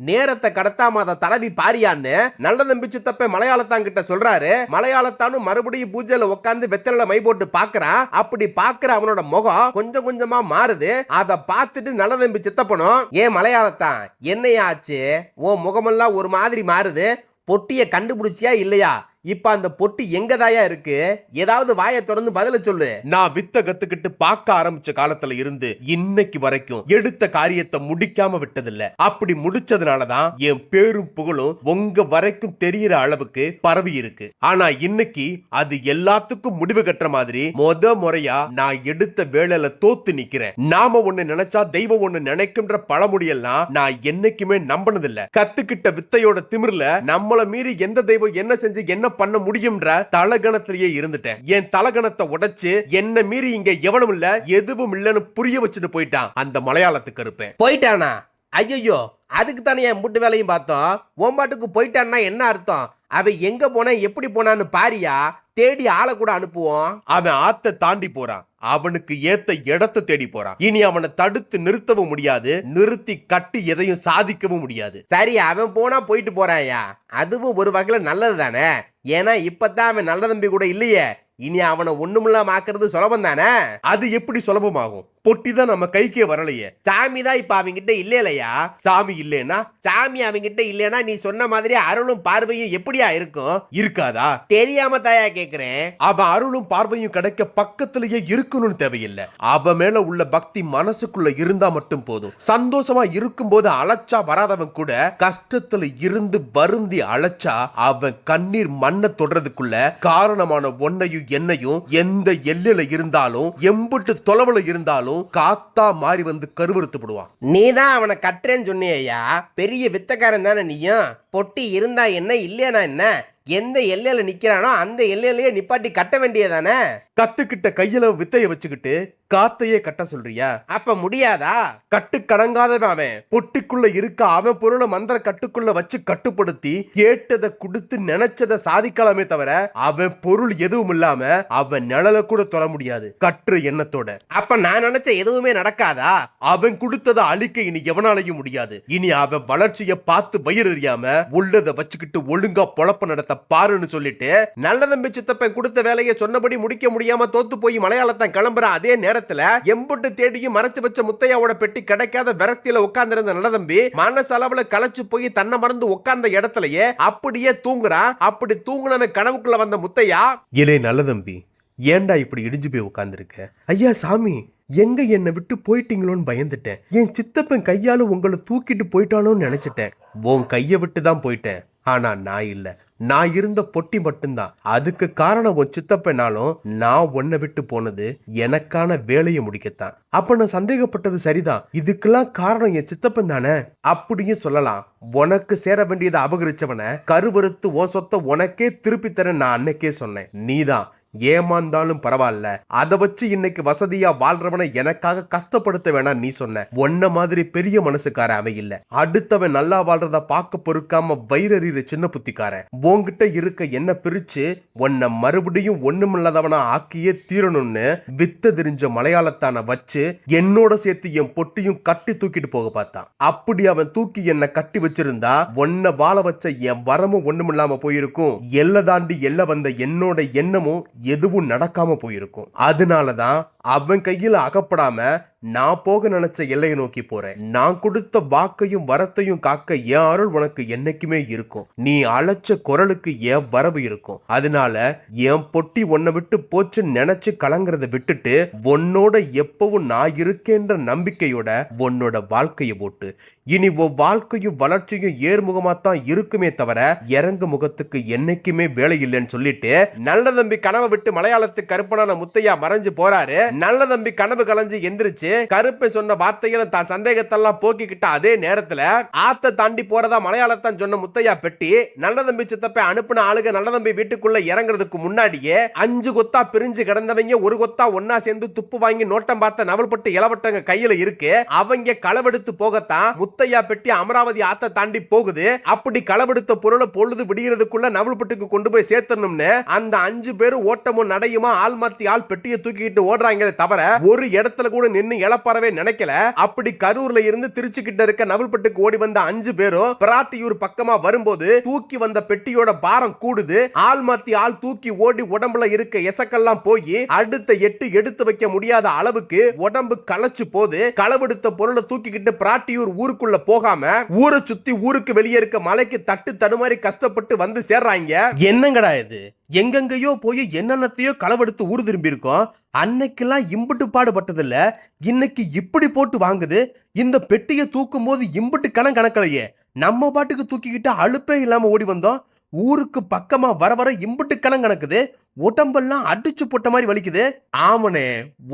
நேரத்தை கடத்தாம அதை தடவி பாரியான்னு நல்ல நம்பி சித்தப்ப மலையாளத்தான் சொல்றாரு. மலையாளத்தானும் மறுபடியும் பூஜையில உட்காந்து வெத்தலையில மை போட்டு பாக்குறான். அப்படி பாக்குற அவனோட முகம் கொஞ்சம் கொஞ்சமா மாறுது. அதை பார்த்துட்டு நல்ல நம்பி சித்தப்பனும், ஏன் மலையாளத்தான் என்னையா ஆச்சு? ஓ முகமெல்லாம் ஒரு மாதிரி மாறுது. பொட்டிய கண்டுபிடிச்சியா இல்லையா? இப்ப அந்த பொட்டி எங்கதாயா இருக்கு? ஏதாவது வாயை திறந்து பதில சொல்லு. நான் வித்த கத்துக்கிட்டு பார்க்க ஆரம்பிச்ச காலத்துல இருந்து இன்னைக்கு வரைக்கும் எடுத்த காரியத்தை முடிக்காம விட்டதில்ல. அப்படி முடிச்சதுனாலதான் என் பேரும் புகழும் உங்க வரைக்கும் தெரியற அளவுக்கு பரவி இருக்கு. ஆனா இன்னைக்கு அது எல்லாத்துக்கும் முடிவு கட்டுற மாதிரி முறையா நான் எடுத்த வேலையில தோத்து நிக்கிறேன். நாம ஒண்ணு நினைச்சா தெய்வம் ஒண்ணு நினைக்கும்ன்ற பழமொழியெல்லாம் நான் என்னைக்குமே நம்பினதில்ல. கத்துக்கிட்ட வித்தையோட திமிர்ல நம்மள மீறி எந்த தெய்வம் என்ன செஞ்சு என்ன பண்ண முடியும்ன்ற தலகணத்திலேயே இருந்துட்டேன். என் தலகணத்தை உடைச்சு என்ன மீறி இங்க எவனும் இல்ல எதுவும் இல்லன்னு புரிய வச்சுட்டு போயிட்டான் அந்த மலையாளத்துக்கு இருப்பேன். போயிட்டானா? ஐயோ, அதுக்கு தானே என் முட்டு வேலையும் பார்த்தோம். ஓம்பாட்டுக்கு போயிட்டான்னா என்ன அர்த்தம்? அவன் எங்க போனா எப்படி போனான்னு பாரியா? தேடி ஆளை கூட அனுப்புவோம். அவன் ஆத்த தாண்டி போறான். அவனுக்கு ஏத்த இடத்தை தேடி போறான். இனி அவனை தடுத்து நிறுத்தவும் முடியாது, நிறுத்தி கட்டி எதையும் சாதிக்கவும் முடியாது. சரி, அவன் போனா போயிட்டு போறாயா? அதுவும் ஒரு வகையில நல்லது தானே. ஏன்னா இப்பதான் அவன் நல்ல தம்பி கூட இல்லையே. இனி அவனை ஒண்ணுமில்லாம ஆக்குறது சுலபம் தானே. அது எப்படி சுலபமாகும்? பொட்டி தான் நம்ம கைக்கே வரலையே. சாமி தான் இப்ப அவங்கிட்ட இல்லையா? சாமி இல்லைன்னா சாமி அவங்கிட்ட இல்லைன்னா நீ சொன்ன மாதிரி அருளும் பார்வையும் எப்படியா இருக்கும்? இருக்காதா? தெரியாம தாயா கேக்குறேன். அவன் அருளும் பார்வையும் கிடைக்க பக்கத்திலேயே இருக்கணும்னு தேவையில்லை. அவன் மேல உள்ள பக்தி மனசுக்குள்ள இருந்தா மட்டும் போதும். சந்தோஷமா இருக்கும் போது அழைச்சா வராதவன் கூட கஷ்டத்துல இருந்து வருந்தி அழைச்சா அவன் கண்ணீர் மண்ணை தொடறதுக்குள்ள காரணமான ஒன்னையும் என்னையும் எந்த எல்லையில இருந்தாலும் எம்புட்டு தொலைவுல இருந்தாலும் காத்தா மாறி வந்து கருவறுத்து போடுவான். நீதான் அவனை கட்டுறேன்னு சொன்னியா? பெரிய வித்தக்காரன் தானே நீயும். பொட்டி இருந்தா என்ன இல்லையா என்ன? எந்த எல்லையில நிக்கிறானோ அந்த எல்லையிலேயே நிப்பாட்டி கட்ட வேண்டியதானே. கத்துக்கிட்ட கையில வித்தைய வச்சுக்கிட்டு காத்தையே கட்ட சொல்றியா? அப்ப முடியாதா? கட்டு கடங்காதவன் அவன். பொட்டிக்குள்ள இருக்க அவன் பொருளை மந்திர கட்டுக்குள்ள வச்சு கட்டுப்படுத்தி கேட்டதை கொடுத்து நினைச்சதை சாதிக்கலாமே தவிர அவன் பொருள் எதுவும் இல்லாம அவன் நிழல கூட தொட முடியாது கற்று எண்ணத்தோட. அப்ப நான் நினைச்ச எதுவுமே நடக்காதா? அவன் கொடுத்ததை அழிக்க இனி எவனாலையும் முடியாது. இனி அவன் வளர்ச்சியை பார்த்து வயிறு எறியாம உள்ளதை வச்சுக்கிட்டு ஒழுங்கா பொழப்ப நடத்த பாருன்னு சொல்லிட்டு நல்ல தம்பி சித்தப்பன் கொடுத்த வேலையை சொன்னபடி முடிக்க முடியாம தோத்து போய் மலையாளத்தான் கிளம்புற அதே நேரத்துல எம்புட்டு தேடியும் மறைச்சு வச்ச முத்தையாவோட பெட்டி கிடைக்காத விரக்தியில உட்கார்ந்திருந்த நல்லதம்பி மனசளவுல களைச்சு போய் தன்னை மறந்து உட்கார்ந்த இடத்துலயே அப்படியே தூங்குறான். அப்படி தூங்குனவன் கனவுக்குள்ள வந்த முத்தையா, இலே நல்லதம்பி ஏன்டா இப்படி இடிஞ்சு போய் உட்கார்ந்துருக்க? ஐயா சாமி, எங்க என்னை விட்டு போயிட்டீங்களோன்னு பயந்துட்டேன். என் சித்தப்பன் கையால உங்களை தூக்கிட்டு போயிட்டானோன்னு நினைச்சிட்டேன். உன் கையை விட்டு தான் போயிட்டேன். ஆனா நான் இல்ல, நான் இருந்த பொட்டி மட்டும்தான். அதுக்கு காரணம் உன் சித்தப்பனாலும் நான் உன்னை விட்டு போனது எனக்கான வேலையை முடிக்கத்தான். அப்ப நான் சந்தேகப்பட்டது சரிதான். இதுக்கெல்லாம் காரணம் என் சித்தப்பன் தானே அப்படியும் சொல்லலாம். உனக்கு சேர வேண்டியதை அபகரிச்சவன கருவறுத்து ஓ சொத்த உனக்கே திருப்பி தர நான் அன்னைக்கே சொன்னேன். நீதான் ஏமாந்தாலும் பரவாயில்ல, அதை வச்சு இன்னைக்கு வசதியா வாழ்றவனை எனக்காக கஷ்டப்படுத்த வேணாம் நீ சொன்ன. ஒன்ன மாதிரி பெரிய மனசுக்கார அவன் இல்ல. அடுத்தவன் நல்லா வாழ்றத பார்க்க பொறுக்காம வைரறிற சின்ன புத்திக்காரன். உன்கிட்ட இருக்க என்ன பிரிச்சு உன்னை மறுபடியும் ஒண்ணுமில்லாதவனா ஆக்கியே தீரணும்னு வித்த தெரிஞ்ச மலையாளத்தான வச்சு என்னோட சேர்த்து என் பொட்டியும் கட்டி தூக்கிட்டு போக பார்த்தான். அப்படி அவன் தூக்கி என்ன கட்டி வச்சிருந்தா உன்னை வாழ வச்ச என் வரமும் ஒண்ணுமில்லாம போயிருக்கும். எல்லை தாண்டி எல்லை வந்த என்னோட எண்ணமும் எதுவும் நடக்காம போயிருக்கும். அதனாலதான் அவன் கையில அகப்படாம நான் போக நினைச்ச எல்லையை நோக்கி போறேன். நான் கொடுத்த வாக்கையும் வரத்தையும் காக்க என் அருள் உனக்கு என்னைக்குமே இருக்கும். நீ அழைச்ச குரலுக்கு என் வரவு இருக்கும். அதனால என் பொட்டி உன்னை விட்டு போச்சு நினைச்சு கலங்குறத விட்டுட்டு உன்னோட எப்பவும் நான் இருக்கேன்ற நம்பிக்கையோட உன்னோட வாழ்க்கையை போட்டு இனி உன் வாழ்க்கையும் வளர்ச்சியும் ஏர்முகமாத்தான் இருக்குமே தவிர இறங்கு முகத்துக்கு என்னைக்குமே வேலை இல்லைன்னு சொல்லிட்டு நல்ல தம்பி கனவை விட்டு மலையாளத்துக்கு கருப்பனான முத்தையா மறைஞ்சு போறாரு. நல்ல தம்பி கனவு கலைஞ்சு எந்திரிச்சு கருப்பை சொன்ன வார்த்தைகளை தான் சந்தேகத்தெல்லாம் போக்கிக்கிட்ட அதே நேரத்துல ஆத்த தாண்டி போறதா மலையாளத்தான் சொன்ன முத்தையா பெட்டி நல்ல தம்பி சித்தப்பை அனுப்பின ஆளுக நல்ல தம்பி வீட்டுக்குள்ள இறங்குறதுக்கு முன்னாடியே 5 கொத்தா பிரிஞ்சு கிடந்தவங்க ஒரு கொத்தா ஒன்னா சேர்ந்து துப்பு வாங்கி நோட்டம் பார்த்த நவல்பட்டு இளவட்டங்க கையில இருக்கு. அவங்க களவெடுத்து போகத்தான் முத்தையா பெட்டி அமராவதி ஆத்த தாண்டி போகுது. அப்படி களவெடுத்த பொருளை பொழுது விடுகிறதுக்குள்ள நவல்பட்டுக்கு கொண்டு போய் சேர்த்தணும்னு அந்த 5 பேரும் ஓட்டமும் நடையுமா ஆள் மாத்தி ஆள் பெட்டியை தூக்கிட்டு ஓடுறாங்க தவிர ஒரு இடத்துல கூட நின்னு இளப்பறவே நினைக்கல. அப்படி கரூர்ல இருந்து திருச்சி கிட்ட இருக்க நவல்பட்டுக்கு ஓடி வந்த 5 பேரும் பிராட்டியூர் பக்கமா வரும்போது தூக்கி வந்த பெட்டியோட பாரம் கூடுது. ஆள் மாத்தி ஆள் தூக்கி ஓடி உடம்புல இருக்க எசக்கெல்லாம் போய் அடுத்த 8 எடுத்து வைக்க முடியாத அளவுக்கு உடம்பு களைச்சு போது. களவெடுத்த பொருளை தூக்கிக்கிட்டு பிராட்டியூர் ஊருக்குள்ள போகாம ஊரை சுத்தி ஊருக்கு வெளியே இருக்க மலைக்கு தட்டு தடுமாறி கஷ்டப்பட்டு வந்து சேர்றாங்க. என்னங்கடா இது? எங்கெங்கயோ போய் என்னென்னத்தையோ களவெடுத்து ஊர் திரும்பி இருக்கோம். அன்னைக்கெல்லாம் இம்புட்டு பாடுபட்டதில்ல, இன்னைக்கு இப்படி போட்டு வாங்குது. இந்த பெட்டியை தூக்கும் போது இம்புட்டு கணக்கலையே. நம்ம பாட்டுக்கு தூக்கிக்கிட்டு அலுப்பே இல்லாம ஓடி வந்தோம். ஊருக்கு பக்கமா வர வர இம்புட்டு கணக்குது. உடம்பெல்லாம் அடிச்சு போட்ட மாதிரி வலிக்குது. ஆமனே,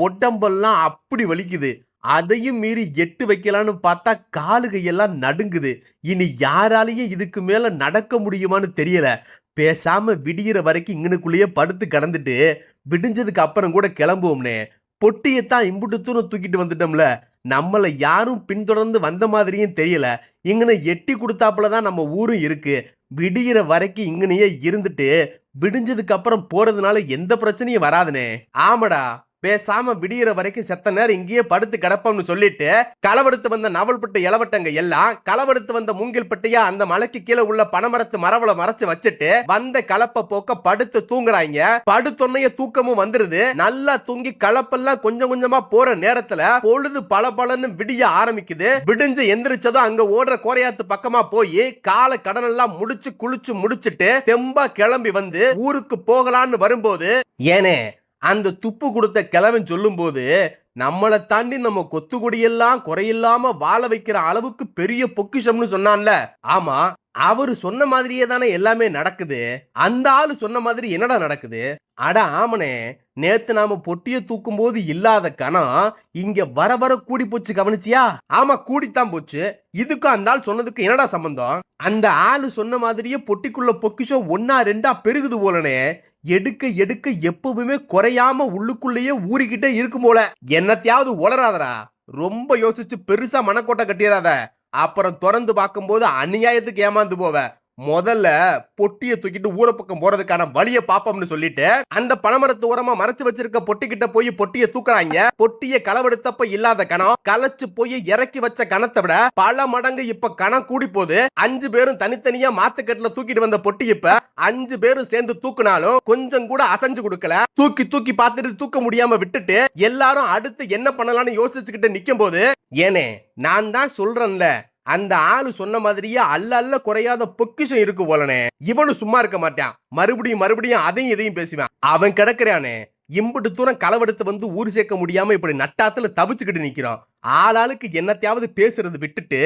உடம்பெல்லாம் அப்படி வலிக்குது. அதையும் மீறி 8 வைக்கலான்னு பார்த்தா காலு கையெல்லாம் நடுங்குது. இனி யாராலேயே இதுக்கு மேல நடக்க முடியுமான்னு தெரியல. பேசாம விடிகிற வரைக்கும் இங்கனுக்குள்ளேயே படுத்து கடந்துட்டு விடிஞ்சதுக்கு அப்புறம் கூட கிளம்புவோம்னே. பொட்டியத்தான் இம்புட்டு தூரம் தூக்கிட்டு வந்துட்டோம்ல, நம்மளை யாரும் பின்தொடர்ந்து வந்த மாதிரியும் தெரியல. இங்கன எட்டி கொடுத்தாப்புலதான் நம்ம ஊரும் இருக்கு. விடிகிற வரைக்கும் இங்கனையே இருந்துட்டு விடிஞ்சதுக்கு அப்புறம் போறதுனால எந்த பிரச்சனையும் வராதுனே. ஆமடா, பேசாம விடிகிற வரைக்கும் செத்த நேரம் இங்கேயே படுத்து கிடப்போம்னு சொல்லிட்டு களவெடுத்து வந்த நவல்பட்டு இளவட்டங்க எல்லாம் களவெடுத்து வந்த மூங்கில் பட்டியா அந்த மலைக்கு கீழே உள்ள பனமரத்து மரவளை மறைச்சு வச்சுட்டு வந்த கலப்ப போக்க படுத்து தூங்குறாங்க. படுத்தொன்னைய தூக்கமும் வந்துருது. நல்லா தூங்கி கலப்பெல்லாம் கொஞ்சம் கொஞ்சமா போற நேரத்துல பொழுது பளபளன்னு விடிய ஆரம்பிக்குது. விடிஞ்சு எந்திரிச்சதும் அங்க ஓடுற கோரையாத்து பக்கமா போய் கால கடனெல்லாம் முடிச்சு குளிச்சு முடிச்சுட்டு தெம்பா கிளம்பி வந்து ஊருக்கு போகலான்னு வரும்போது, ஏனே அந்த துப்பு கொடுத்த கிழவன் சொல்லும் போது நம்மளை தாண்டி நம்ம கொத்துக்குடியெல்லாம் குறையில்லாம வாழ வைக்கிற அளவுக்கு பெரிய பொக்கிஷம்னு சொன்னான்ல. ஆமா, அவரு சொன்ன மாதிரியே தானே எல்லாமே நடக்குது. அந்த ஆளு சொன்ன மாதிரி என்னடா நடக்குது? அட ஆமனே, நேத்து நாம பொட்டிய தூக்கும் போது இல்லாத கணம் இங்க வர வர கூடி போச்சு, கவனிச்சியா? ஆமா, கூடித்தான் போச்சு. இதுக்கும் அந்த ஆள் சொன்னதுக்கு என்னடா சம்பந்தம்? அந்த ஆளு சொன்ன மாதிரியே பொட்டிக்குள்ள பொக்கிஷம் 1 2 பெருகுது போலனே. எடுக்க எடுக்க எப்பவுமே குறையாம உள்ளுக்குள்ளேயே ஊறிக்கிட்டே இருக்கும் போல. என்னத்தையாவது உளராதடா. ரொம்ப யோசிச்சு பெருசா மனக்கோட்டை கட்டிடாத. அப்புறம் திறந்து பார்க்கும்போது அநியாயத்துக்கு ஏமாந்து போவ. முதல்ல பொட்டியை தூக்கிட்டு ஊர பக்கம் போறதுக்கான வழிய பாப்போம்னு சொல்லிட்டு அந்த பனைமரத்து ஓரமா மறைச்சு வச்சிருக்க பொட்டி கிட்ட போய் பொட்டியை தூக்குறாங்க. பொட்டியை களவெடுத்தப்ப இல்லாத கணம் களைச்சு போய் இறக்கி வச்ச கணத்தை விட பல மடங்கு இப்ப கணம் கூடி போகுது. 5 பேரும் தனித்தனியா மாத்துக்கட்டுல தூக்கிட்டு வந்த பொட்டி இப்ப 5 பேரும் சேர்ந்து தூக்குனாலும் கொஞ்சம் கூட அசைஞ்சு கொடுக்கல. தூக்கி தூக்கி பார்த்துட்டு தூக்க முடியாம விட்டுட்டு எல்லாரும் அடுத்து என்ன பண்ணலாம்னு யோசிச்சுக்கிட்டு நிக்கும் போது, ஏனே நான் தான் சொல்றேன்ல, அந்த ஆளு சொன்ன மாதிரியே அல்ல குறையாத பொக்கிஷம் இருக்கு போலனே. இவனு சும்மா இருக்க மாட்டான். மறுபடியும் அதையும் இதையும் பேசுவான். அவன் கிடக்குறானே, இம்புட்டு தூரம் களவெடுத்து வந்து ஊர் சேர்க்க முடியாம இப்படி நட்டாத்துல தவிச்சுக்கிட்டு நிக்கிறான். ஆளாளுக்கு என்னத்தையாவது பேசுறது விட்டுட்டு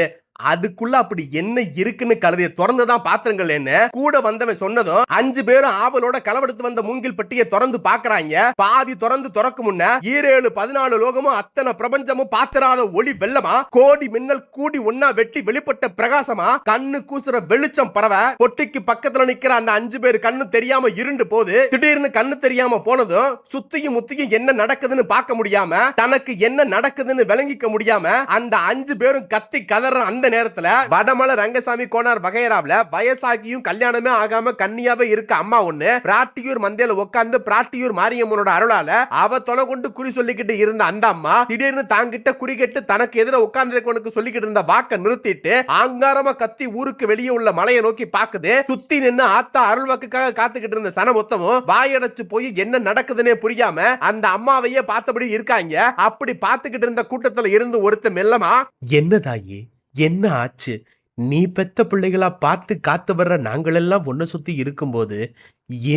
அதுக்குள்ள அப்படி என்ன இருக்குன்னு கழுதைய திறந்துதான் பாத்திரங்கள் என்ன கூட வந்தவன் சொன்னதும் 5 பேரும் ஆவலோட களவெடுத்து வந்த மூங்கில் பட்டியை திறந்து பாக்குறாங்க. பாதி திறந்து திறக்க முன்ன 14 லோகமும் அத்தனை பிரபஞ்சமும் பாத்திராத ஒளி வெள்ளமா கோடி மின்னல் கூடி ஒன்னா வெட்டி வெளிப்பட்ட பிரகாசமா கண்ணு கூசுற வெளிச்சம் பரவ பொட்டிக்கு பக்கத்துல நிக்கிற அந்த 5 பேர் கண்ணு தெரியாம இருண்டு போது. திடீர்னு கண்ணு தெரியாம போனதும் சுத்தியும் முத்தியும் என்ன நடக்குதுன்னு பார்க்க முடியாம தனக்கு என்ன நடக்குதுன்னு விளங்கிக்க முடியாம அந்த 5 பேரும் கத்தி கதற அந்த நேரத்துல வடமலை ரங்கசாமி கோனார் வகையராவுல வயசாகியும் கல்யாணமே ஆகாம கன்னியாவே இருக்க அம்மா ஒண்ணு பிராட்டியூர் மந்தையில உட்கார்ந்து பிராட்டியூர் மாரியம்மனோட அருளால அவ தொலை கொண்டு குறி சொல்லிக்கிட்டு இருந்த அந்த அம்மா திடீர்னு தாங்கிட்ட குறி கேட்டு தனக்கு எதிர உட்கார்ந்து சொல்லிக்கிட்டு இருந்த வாக்க நிறுத்திட்டு ஆங்காரமா கத்தி ஊருக்கு வெளியே உள்ள மலையை நோக்கி பாக்குது. சுத்தி நின்று ஆத்தா அருள் வாக்குக்காக காத்துக்கிட்டு இருந்த சன மொத்தமும் வாயடைச்சு போய் என்ன நடக்குதுன்னே புரியாம அந்த அம்மாவையே பார்த்தபடி இருக்காங்க. அப்படி பார்த்துக்கிட்டு இருந்த கூட்டத்துல இருந்து ஒருத்த மெல்லமா, என்னதாயி என்ன ஆச்சு? நீ பெத்த பிள்ளைகளா பார்த்து காத்து வர்ற நாங்களெல்லாம் ஒன்ன சுத்தி இருக்கும்போது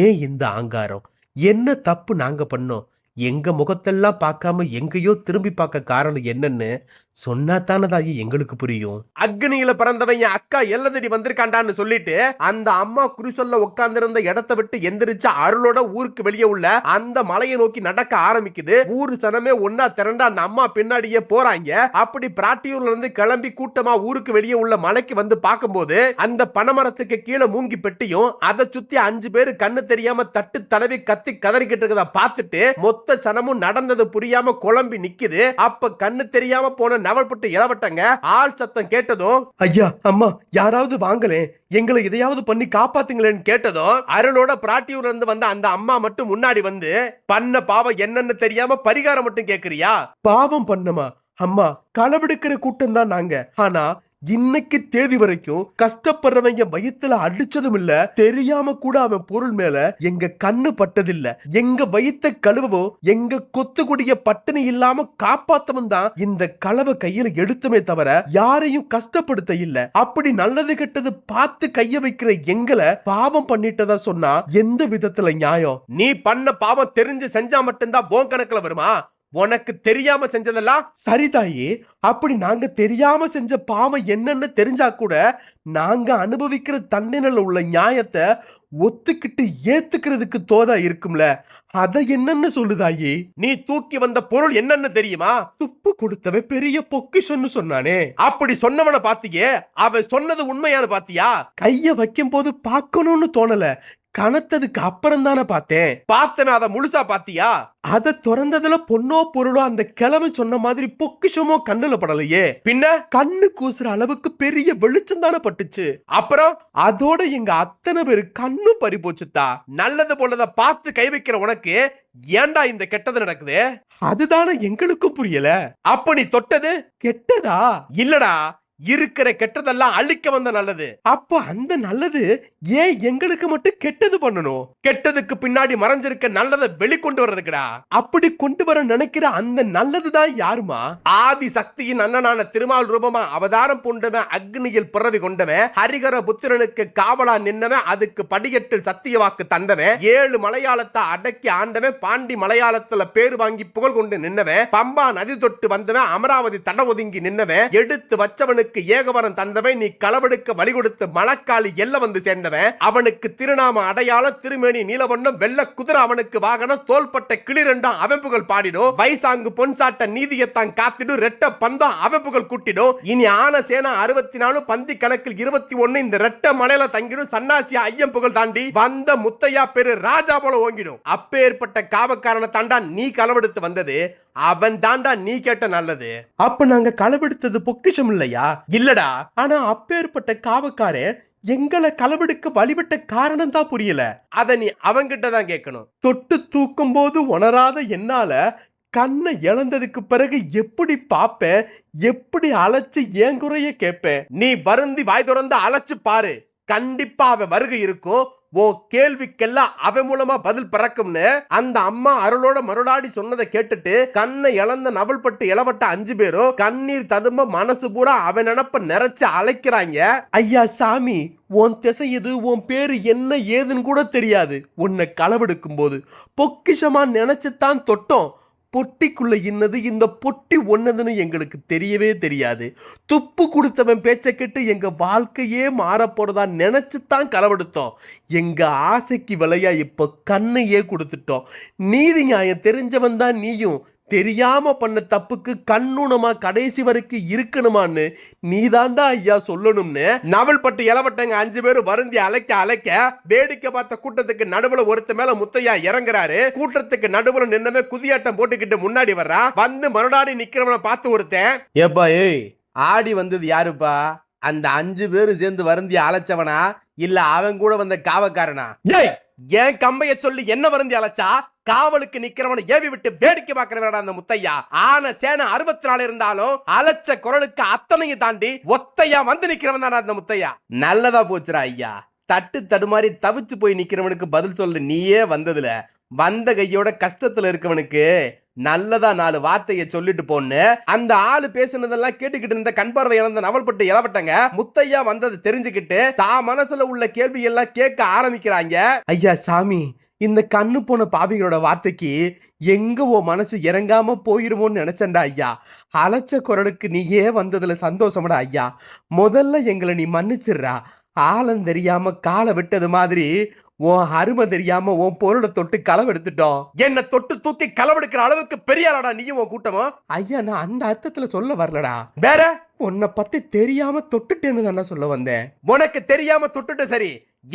ஏன் இந்த ஆங்காரம்? என்ன தப்பு நாங்க பண்ணோம்? எங்க முகத்தெல்லாம் பார்க்காம எங்கேயோ திரும்பி பார்க்க காரணம் என்னன்னு சொன்னா தானதாயி எங்களுக்கு புரியும். அக்னியில பிறந்தவன் என் அக்கா எல்லதடி வந்திருக்காண்டான்னு சொல்லிட்டு அந்த அம்மா குறி சொல்ல உட்கார்ந்திருந்த இடத்தை விட்டு எந்திரிச்ச அருளோட ஊருக்கு வெளியே உள்ள அந்த மலையை நோக்கி நடக்க ஆரம்பிக்குது. ஊரு சனமே ஒன்னா திரண்டு அந்த அம்மா பின்னாடியே போறாங்க. அப்படி பிராட்டியூர்ல இருந்து கிளம்பி கூட்டமா ஊருக்கு வெளியே உள்ள மலைக்கு வந்து பார்க்கும்போது அந்த பனைமரத்துக்கு கீழே மூங்கி பெட்டியும் அதை சுத்தி 5 பேரு கண்ணு தெரியாம தட்டு தடவி கத்தி கதறிக்கிட்டு இருக்கத பார்த்துட்டு மொத்த சனமும் நடந்தது புரியாம குழம்பி நிக்குது. அப்ப கண்ணு தெரியாம போன நவல்பட்டு இளவட்டங்க ஆள் சத்தம் கேட்டதும், ஐயா அம்மா யாராவது வாங்கலே, எங்களை இதையாவது பண்ணி காப்பாத்துங்களேன்னு கேட்டதும் அருளோட பிராட்டியூர்ல இருந்து வந்த அந்த அம்மா மட்டும் முன்னாடி வந்து, பண்ண பாவம் என்னன்னு தெரியாம பரிகாரம் மட்டும் கேக்குறியா? பாவம் பண்ணமா அம்மா? களவெடுக்கிற கூட்டம் தான் நாங்க. ஆனா இன்னைக்கு தேதி வரைக்கும் கஷ்டப்படுறவங்க வயித்துல அடிச்சதும் இல்ல, தெரியாம கூட அவன் பொருள் மேல எங்க கண்ணு பட்டதில்ல. எங்க வயித்த கழுவவும் எங்க கொத்துக்குடிய பட்டினி இல்லாம காப்பாத்தவும் தான் இந்த களவை கையில எடுத்துமே தவிர யாரையும் கஷ்டப்படுத்த இல்ல. அப்படி நல்லது கெட்டது பார்த்து கைய வைக்கிற எங்களை பாவம் பண்ணிட்டதா சொன்னா எந்த விதத்துல நியாயம்? நீ பண்ண பாவம் தெரிஞ்சு செஞ்சா மட்டும்தான் உன் கணக்குல வருமா? உனக்கு தெரியாம செஞ்சதெல்லாம் சரிதாயே. அப்படி நாங்க தெரியாம செஞ்ச பாவம் என்னன்னு தெரிஞ்சா கூட நாங்க அனுபவிக்கிற தண்டனையில உள்ள நியாயத்தை ஒத்துக்கிட்டு ஏத்துக்கிறதுக்கு தோதா இருக்கும்ல, அத என்னன்னு சொல்லுதாயே? நீ தூக்கி வந்த பொருள் என்னன்னு தெரியுமா? துப்பு கொடுத்தவ பெரிய பொக்கிஷன்னு சொன்னானே. அப்படி சொன்னவனை பாத்தியே, அவன் சொன்னது உண்மையானு பாத்தியா? கைய வைக்கும் போது பார்க்கணும்னு தோணல, கனத்ததுக்கு அப்புறம் தானே பார்த்தேன். பார்த்தவன் அதை முழுசா பாத்தியா? அத திறந்ததுல பொண்ணோ பொருளோ அந்த கிழமை சொன்ன மாதிரி பொக்கிஷமோ கண்ணுல படலையே. பின்ன கண்ணு கூசுற அளவுக்கு பெரிய வெளிச்சம் தானே பட்டுச்சு. அப்புறம் அதோட எங்க அத்தனை பேரு கண்ணும் பறி போச்சுத்தா. நல்லது போலத பார்த்து கை வைக்கிற உனக்கு ஏன்டா இந்த கெட்டது நடக்குது? அதுதானே எங்களுக்கும் புரியல. அப்ப நீ தொட்டது கெட்டதா? இல்லடா, இருக்கிற கெட்டதெல்லாம் அழிக்க வந்த நல்லது. அப்ப அந்த நல்லது ஏன் எங்களுக்கு மட்டும் கெட்டது பண்ணணும்? கெட்டதுக்கு பின்னாடி மறைஞ்சிருக்க நல்லதை வெளிக்கொண்டு வர்றதுக்குடா. அப்படி கொண்டு வர நினைக்கிற அந்த நல்லதுதான் யாருமா? ஆதி சக்தியின் அண்ணனான திருமால் ரூபமா அவதாரம் பூண்டவன், அக்னியில் பிறவி கொண்டவன், ஹரிகர புத்திரனுக்கு காவலா நின்னவன், அதுக்கு படியட்டில் சத்திய வாக்கு தந்தவன், 7 மலையாளத்தை அடக்கி ஆண்டவன், பாண்டி மலையாளத்துல பேரு வாங்கி புகழ் கொண்டு நின்னவன், பம்பா நதி தொட்டு வந்தவன், அமராவதி தட ஒதுங்கி நின்னவன், எடுத்து வச்சவனுக்கு மக்களுக்கு ஏகவரம் தந்தவன், நீ களவெடுக்க வழி கொடுத்து மணக்காளி எல்ல வந்து சேர்ந்தவன். அவனுக்கு திருநாம அடையாளம் திருமேனி நீலவண்ணம் வெள்ள குதிரை அவனுக்கு வாகனம் தோள்பட்ட கிளிரண்டாம் அவப்புகள் பாடிடும். வயசாங்கு பொன்சாட்ட நீதியத்தான் காத்திடும். ரெட்ட பந்தம் அவப்புகள் கூட்டிடும். இனி ஆன சேனா 64 பந்தி கணக்கில் 21 இந்த ரெட்ட மலையில தங்கிடும். சன்னாசியா ஐயம்புகள் தாண்டி வந்த முத்தையா பேரு ராஜா போல ஓங்கிடும். அப்பேற்பட்ட காவக்காரனை தாண்டா நீ களவெடுத்து வந்தது. அவன் தாண்டா நீ கேட்ட நல்லது. அப்ப நாங்க களவெடுத்தது பொக்கிஷம் இல்லையா? இல்லடா. ஆனா அப்பேற்பட்ட காவக்காரே எங்களை களவெடுக்க வழிபட்ட காரணம் தான் புரியல. அத நீ அவங்கிட்ட தான் கேட்கணும். தொட்டு தூக்கும் போது உணராத என்னால கண்ணை இழந்ததுக்கு பிறகு எப்படி பாப்பேன், எப்படி அழைச்சு என் குறைய கேட்பேன். நீ வருந்தி வாய் திறந்து அழைச்சு பாரு, கண்டிப்பா அவன் வருகை இருக்கும். ஓ கேள்விக்கெல்லாம் அவன் மூலமா பதில் பிறக்கும்னு அந்த அம்மா அருளோட மருளாடி சொன்னதை கேட்டுட்டு கண்ணை இழந்த நவல்பட்டு இளவட்ட 5 பேரும் கண்ணீர் ததும்ப மனசு பூரா அவன் நினப்ப நிறைச்சு அழைக்கிறாங்க. ஐயா சாமி, உன் திசை எது, உன் பேரு என்ன ஏதுன்னு கூட தெரியாது. உன்னை களவெடுக்கும் போது பொக்கிஷமா நினைச்சுத்தான் தொட்டோம். பொட்டிக்குள்ள இன்னது, இந்த பொட்டி ஒன்னதுன்னு எங்களுக்கு தெரியவே தெரியாது. துப்பு கொடுத்தவன் பேச்சை கேட்டு எங்க வாழ்க்கையே மாற போறதா நினைச்சுத்தான் களவெடுத்தோம். எங்க ஆசைக்கு விலையா இப்ப கண்ணையே கொடுத்துட்டோம். நீதி நியாயம் தெரிஞ்சவன் தான் நீயும். தெரியாம பண்ண தப்புக்கு கண்ணுணமா கடைசி வரைக்கும் இருக்கணுமான்னு நீதாண்டா ஐயா சொல்லணும்னு நவல்பட்டு இளவட்டங்க 5 பேரும் வருந்தி அழைக்க வேடிக்கை பார்த்த கூட்டத்துக்கு நடுவுல ஒருத்த மேல முத்தையா இறங்குறாரு. கூட்டத்துக்கு நடுவுல நின்னவே குதியாட்டம் போட்டுக்கிட்டு முன்னாடி வர்றா. வந்து மறுநாடி நிக்கிறவனை பார்த்து ஒருத்தன், ஏப்பா ஏய், ஆடி வந்தது யாருப்பா? அந்த 5 பேரும் சேர்ந்து வருந்தி அழைச்சவனா இல்ல அவன் கூட வந்த காவக்காரனா? ஏய், ஏன் கம்பைய சொல்லி என்ன வருந்தி அழைச்சா? காவலுக்கு நிக்கிறவனை ஏவி விட்டு வேடிக்கை பார்க்கிறவனா அந்த முத்தையா. ஆன சேனை 64 இருந்தாலும் அழைச்ச குரலுக்கு அத்தனையும் தாண்டி ஒத்தையா வந்து நிக்கிறவன் தான் அந்த முத்தையா. நல்லதா போச்சுரா ஐயா. தட்டு தடுமாறி தவிச்சு போய் நிக்கிறவனுக்கு பதில் சொல்ல நீயே வந்ததுல வந்த கையோட கஷ்டத்துல இருக்கவனுக்கு நல்லதா 4 வார்த்தையை சொல்லிட்டு போன்னு அந்த ஆளு பேசுனதெல்லாம் கேட்டுக்கிட்டு இருந்த கண் பார்வை இழந்த நவல்பட்டு இளவட்டங்க முத்தையா வந்தது தெரிஞ்சுக்கிட்டு தான் மனசுல உள்ள கேள்வி எல்லாம் கேட்க ஆரம்பிக்கிறாங்க. ஐயா சாமி, இந்த கண்ணு போன பாவிகளோட வார்த்தைக்கு எங்க ஓ மனசு இறங்காம போயிருமோன்னு நினைச்சண்டா ஐயா. அழைச்ச குரலுக்கு நீயே வந்ததுல சந்தோஷமடா ஐயா. முதல்ல எங்களை நீ மன்னிச்சிடுறா. ஆழம் தெரியாம காலை விட்டது மாதிரி உன் அருமை தெரியாம உன் பொருளை தொட்டு களவெடுத்துட்டோம். என்ன தொட்டு தூக்கி களவெடுக்கிற அளவுக்கு பெரியாரடா நீயும் உன் கூட்டமும். ஐயா, நான் அந்த அர்த்தத்துல சொல்ல வரலடா. வேற உன்னை பத்தி தெரியாம தொட்டுட்டேன்னு தானே சொல்ல வந்தேன். உனக்கு தெரியாம தொட்டுட்ட சரி,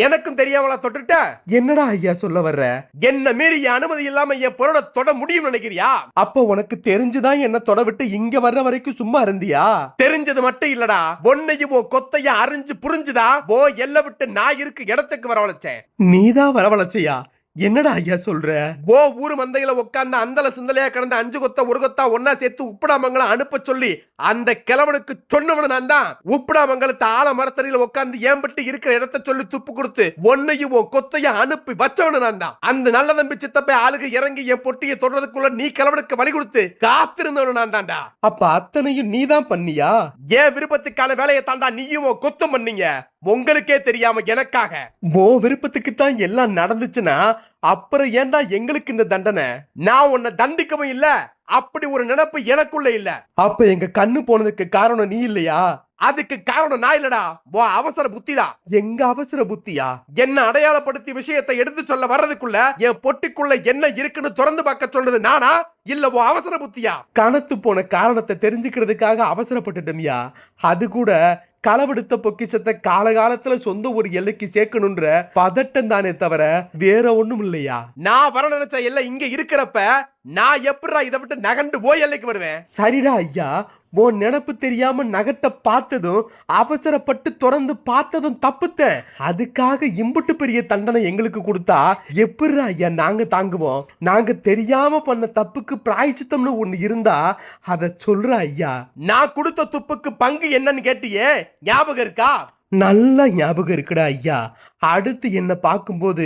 எனக்கும் தெரியாமலா தொட்டுட்ட? என்னடா ஐயா சொல்ல வர்ற? என்ன மீறி என் அனுமதி இல்லாம என் பொருளை தொட முடியும் நினைக்கிறியா? அப்போ உனக்கு தெரிஞ்சுதான் என்ன தொட விட்டு இங்க வர்ற வரைக்கும் சும்மா இருந்தியா? தெரிஞ்சது மட்டும் இல்லடா, ஒன்னையும் ஓ கொத்தைய அறிஞ்சு புரிஞ்சுதா ஓ எல்லை விட்டு நான் இருக்கு இடத்துக்கு வரவழைச்சேன். நீதான் வரவழைச்சியா? என்னடா ஐயா சொல்ற? ஓ ஊரு மந்தையில உட்கார்ந்து அந்தல சிந்தலையா கிடந்த 5 கொத்த 1 கொத்தா ஒன்னா சேர்த்து உப்படாமங்கலம் அனுப்ப சொல்லி அந்த கிழவனுக்கு சொன்னவனு நான் தான். உப்படாமங்கலத்தை ஆல மரத்தடியில உட்கார்ந்து ஏம்பட்டு இருக்கிற இடத்த சொல்லி துப்பு கொடுத்து ஒன்னையும் கொத்தைய அனுப்பி வச்சவனு நான் தான். அந்த நல்ல தம்பி சித்தப்பை ஆளுக்கு இறங்கி என் பொட்டியை தொடர்றதுக்குள்ள நீ கிழவனுக்கு வழி கொடுத்து காத்திருந்தவனு நான் தான்டா. அப்ப அத்தனையும் நீதான் பண்ணியா? ஏன் விருப்பத்துக்கான வேலையை தாண்டா நீயும் கொத்தம் பண்ணீங்க, உங்களுக்கே தெரியாம எனக்காக. ஓ விருப்பத்துக்கு தான் எல்லாம் நடந்துச்சுன்னா அப்புறம் ஏன்டா எங்களுக்கு இந்த தண்டனை? நான் உன்னை தண்டிக்கவும் இல்ல, அப்படி ஒரு நினைப்பு எனக்குள்ள இல்ல. அப்ப எங்க கண்ணு போனதுக்கு காரணம் நீ இல்லையா? அதுக்கு காரணம் நான் இல்லடா, உன் அவசர புத்திதான். எங்க அவசர புத்தியா? என்ன அடையாளப்படுத்தி விஷயத்தை எடுத்து சொல்ல வர்றதுக்குள்ள என் பொட்டிக்குள்ள என்ன இருக்குன்னு திறந்து பார்க்க சொல்றது நானா இல்ல உன் அவசர புத்தியா? கணத்து போன காரணத்தை தெரிஞ்சுக்கிறதுக்காக அவசரப்பட்டுட்டோம்யா. அது கூட களவெடுத்த பொக்கிஷத்தை காலகாலத்துல சொந்த ஒரு எல்லைக்கு சேர்க்கணும்ன்ற பதட்டம் தானே தவிர வேற ஒண்ணும் இல்லையா? நான் வர நினைச்ச எல்லை இங்க இருக்கிறப்ப நான் எப்படா இதை விட்டு நகண்டு போய் எல்லைக்கு வருவேன்? சரிடா ஐயா, உன் நினப்பு தெரியாம நகட்ட பார்த்ததும் அவசரப்பட்டு திறந்து பார்த்ததும் தப்புத்த. அதுக்காக இம்புட்டு பெரிய தண்டனை எங்களுக்கு கொடுத்தா எப்படிடா ஐயா நாங்க தாங்குவோம்? நாங்க தெரியாம பண்ண தப்புக்கு பிராயச்சித்தம்னு ஒண்ணு இருந்தா அத சொல்ற ஐயா. நான் கொடுத்த துப்புக்கு பங்கு என்னன்னு கேட்டியே, ஞாபகம் இருக்கா? நல்ல ஞாபகம் இருக்குடா ஐயா. அடுத்து என்ன பார்க்கும்போது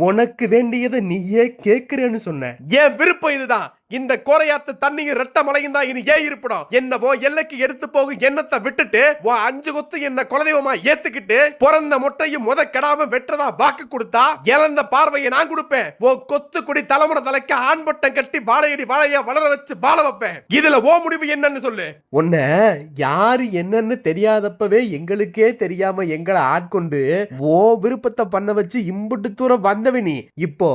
உனக்கு வேண்டியதை நீயே கேட்கிறேன்னு சொன்ன. என் விருப்பம் இதுதான். இந்த கோரையாத்து தண்ணியும் ரெட்ட மலையும் தான் இனி ஏன் இருப்படும். என்னவோ எல்லைக்கு எடுத்து போகும் எண்ணத்தை விட்டுட்டு 5 கொத்து என்ன குலதெய்வமா ஏத்துக்கிட்டு பிறந்த முட்டையும் கெடாம வெற்றதா வாக்கு கொடுத்தா இழந்த பார்வையை நான் கொடுப்பேன். கொத்து குடி தலைமுறை தலைக்க ஆண்பட்டம் கட்டி வாழையடி வாழையா வளர வச்சு வாழ வைப்பேன். இதுல முடிவு என்னன்னு சொல்லு. உன்ன யாரு என்னன்னு தெரியாதப்பவே எங்களுக்கே தெரியாம எங்களை ஆட்கொண்டு விருப்பத்தை பண்ண வச்சு இம்புட்டு தூரம் வந்தவனி. இப்போ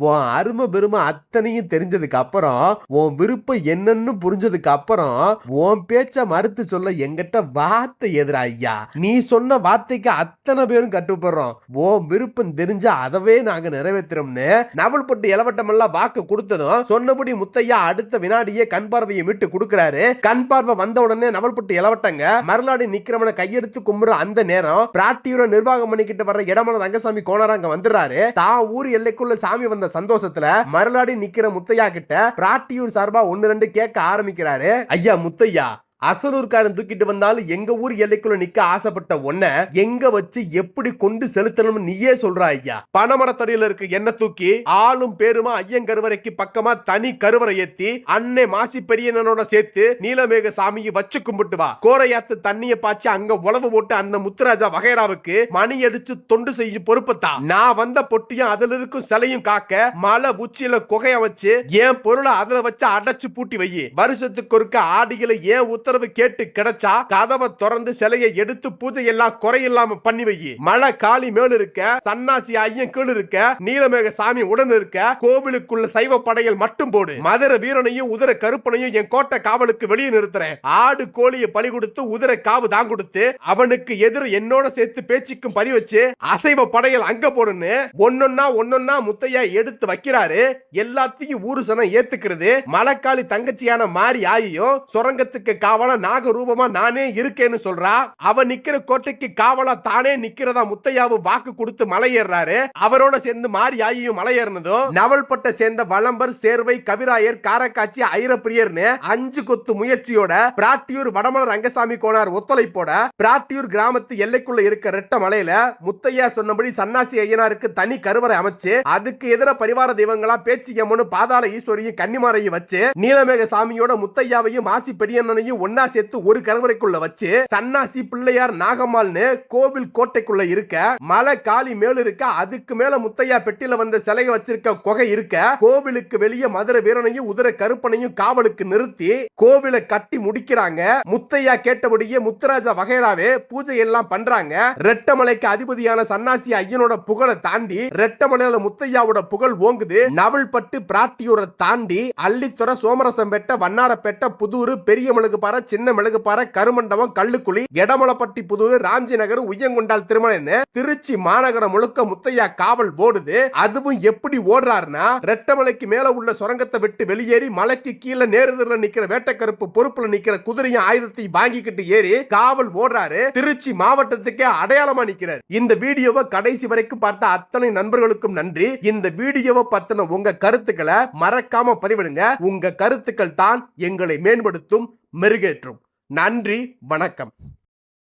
உன் அருமை பெருமை அத்தனையும் தெரிஞ்சதுக்கு அப்புறம் உன் விருப்பம் என்னன்னு புரிஞ்சதுக்கு அப்புறம் உன் பேச்ச மறுத்து சொல்ல எங்கிட்ட வார்த்தை எதிரா ஐயா. நீ சொன்ன வார்த்தைக்கு அத்தனை பேரும் கட்டுப்படுறோம். உன் விருப்பம் தெரிஞ்சா அதவே நாங்க நிறைவேற்றுறோம்னு நவல்பட்டு இளவட்டம் எல்லாம் வாக்கு கொடுத்ததும் சொன்னபடி முத்தையா அடுத்த வினாடியே கண் பார்வையை மீட்டு கொடுக்கிறாரு. கண் பார்வை வந்த உடனே நவல்பட்டு இளவட்டங்க மறுநாடி நிக்கிறவனை கையெடுத்து கும்புற அந்த நேரம் பிராட்டியூர நிர்வாகம் பண்ணிக்கிட்டு வர்ற இடமல ரங்கசாமி கோணராங்க வந்துடுறாரு. தான் ஊர் எல்லைக்குள்ள சாமி வந்த சந்தோஷத்துல மறுநாடி நிக்கிற முத்தையா கிட்ட பிராட்டியூர் சார்பா 1-2 கேட்க ஆரம்பிக்கிறாரு. ஐயா முத்தையா, அசலூர்காரன் தூக்கிட்டு வந்தாலும் எங்க ஊர் எல்லைக்குள்ள நிக்க ஆசைப்பட்ட ஒன்ன எங்க வச்சு எப்படி கொண்டு செலுத்தணும்னு நீயே சொல்ற ஐயா. பனைமரத்தடியில இருக்கு என்ன தூக்கி ஆளும் பேருமா ஐயன் கருவறைக்கு பக்கமா தனி கருவறை ஏத்தி அன்னை மாசி பெரியனோட சேர்த்து நீலமேக சாமியை வச்சு கும்பிட்டு வா. கோரையாத்து தண்ணிய பாய்ச்சி அங்க உழவு போட்டு அந்த முத்துராஜா வகைராவுக்கு மணி அடிச்சு தொண்டு செய்யும் பொறுப்பத்தா. நான் வந்த பொட்டியும் அதுல இருக்கும் சிலையும் காக்க மலை உச்சியில குகைய வச்சு என் பொருளை அதுல வச்சு அடைச்சு பூட்டி வை. வருஷத்துக்கு ஒருக்க ஆடிகளை ஏன் உத்தரவு கேட்டு கிடைச்சா கதவை திறந்து சிலையை எடுத்து பூஜை எல்லாம் குறையில்லாம பண்ணி வை. மழை காளி மேல் இருக்க, சன்னாசி ஐயன் கீழ் இருக்க, நீலமேக சாமி உடன் இருக்க, கோவிலுக்குள்ள சைவ படையல் மட்டும் போடு. மதுரை வீரனையும் உதிர கருப்பனையும் என் கோட்டை காவலுக்கு வெளியே நிறுத்துறேன். ஆடு கோழியை பலி கொடுத்து உதிர காவு தான் கொடுத்து அவனுக்கு எதிர என்னோட சேர்த்து பேச்சுக்கும் பதிவு வச்சு அசைவ படையல் அங்க போடுன்னு ஒன்னொன்னா முத்தையா எடுத்து வைக்கிறாரு. எல்லாத்தையும் ஊரு சனம் ஏத்துக்கிறது. மலைக்காளி தங்கச்சியான மாறி ஆகியும் சுரங்கத்துக்கு காவலா நாக ரூபமா நானே இருக்கேன்னு சொல்றா. அவ நிக்கிற கோட்டைக்கு காவலா தானே நிக்கிறதா முத்தையாவு வாக்கு கொடுத்து மலை ஏறாரு. அவரோட சேர்ந்து மாறி ஆகியும் மலை ஏறினதும் நவல்பட்ட சேர்ந்த வளம்பர், சேர்வை, கவிராயர், காரக்காட்சி, ஐரப்பிரியர்னு 5 கொத்து முயற்சியோட பிராட்டியூர் வடமல ரங்கசாமி கோனார் ஒத்துழைப்போட பிராட்டியூர் கிராமத்து எல்லைக்குள்ள இருக்க ரெட்ட மலையில முத்தையா சொன்னபடி சன்னாசி ஐயனாருக்கு தனி கருவறை அமைச்சு அதுக்கு எதிர பரிவார தெய்வங்களா பேச்சியம்மனு, பாதாள ஈஸ்வரியும், கன்னிமாரையும் வச்சு நீலமேக சாமியோட முத்தையாவையும் மாசி பெரியண்ணனையும் ஒன்னா சேர்த்து ஒரு கருவறைக்குள்ள வச்சு சன்னாசி பிள்ளையார் நாகம்மாள்னு கோவில் கோட்டைக்குள்ள இருக்க, மலை காளி மேல இருக்க, அதுக்கு மேல முத்தையா பெட்டில வந்த சிலையை வச்சிருக்க குகை இருக்க, கோவிலுக்கு வெளியே மதுரை வீரனையும் உதிர கருப்பனையும் காவலுக்கு நிறுத்தி கோவிலை கட்டி முடிக்கிறாங்க. முத்தையா கேட்டபடியே முத்துராஜா வகைராவே பூஜை எல்லாம் பண்றாங்க. ரெட்டமலைக்கு அதிபதியான சன்னாசி ஐயனோட புகழை தாண்டி ரெட்டமலையில முத்தையாவோட புகழ் ஓங்குது. நவல்பட்டு பிராட்டியூரை தாண்டி அள்ளித்துறை, சோமரசம்பேட்டை, வண்ணாரப்பேட்டை, புதூர், பெரிய மிளகுபாறை, சின்ன மிளகுபாறை, கருமண்டபம், கள்ளுக்குழி, எடமலப்பட்டி, புதூர், ராம்ஜி நகர், உய்யங்கொண்டால், திருமணன்னு திருச்சி மாநகரம் முழுக்க முத்தையா காவல் ஓடுது. அதுவும் எப்படி ஓடுறாருன்னா ரெட்டமலைக்கு மேல உள்ள சுரங்கத்தை விட்டு வெளியேறி மலைக்கு கீழே நேருதல நிக்கிற வேட்டக்கருப்பு பொறுப்புல நிக்கிற குதிரையும் ஆயுதத்தையும் வாங்கிக்கிட்டு ஏறி காவல் ஓடுறாரு. திருச்சி மாவட்டத்துக்கே அடையாளமா நிக்கிறார். இந்த வீடியோவை கடைசி வரைக்கும் பார்த்த அத்தனை நண்பர்களுக்கும் நன்றி. இந்த வீடியோவை பத்தின உங்க கருத்துக்களை மறக்காம பதிவிடுங்க. உங்க கருத்துக்கள் தான் எங்களை மேம்படுத்தும், மெருகேற்றும். நன்றி, வணக்கம்.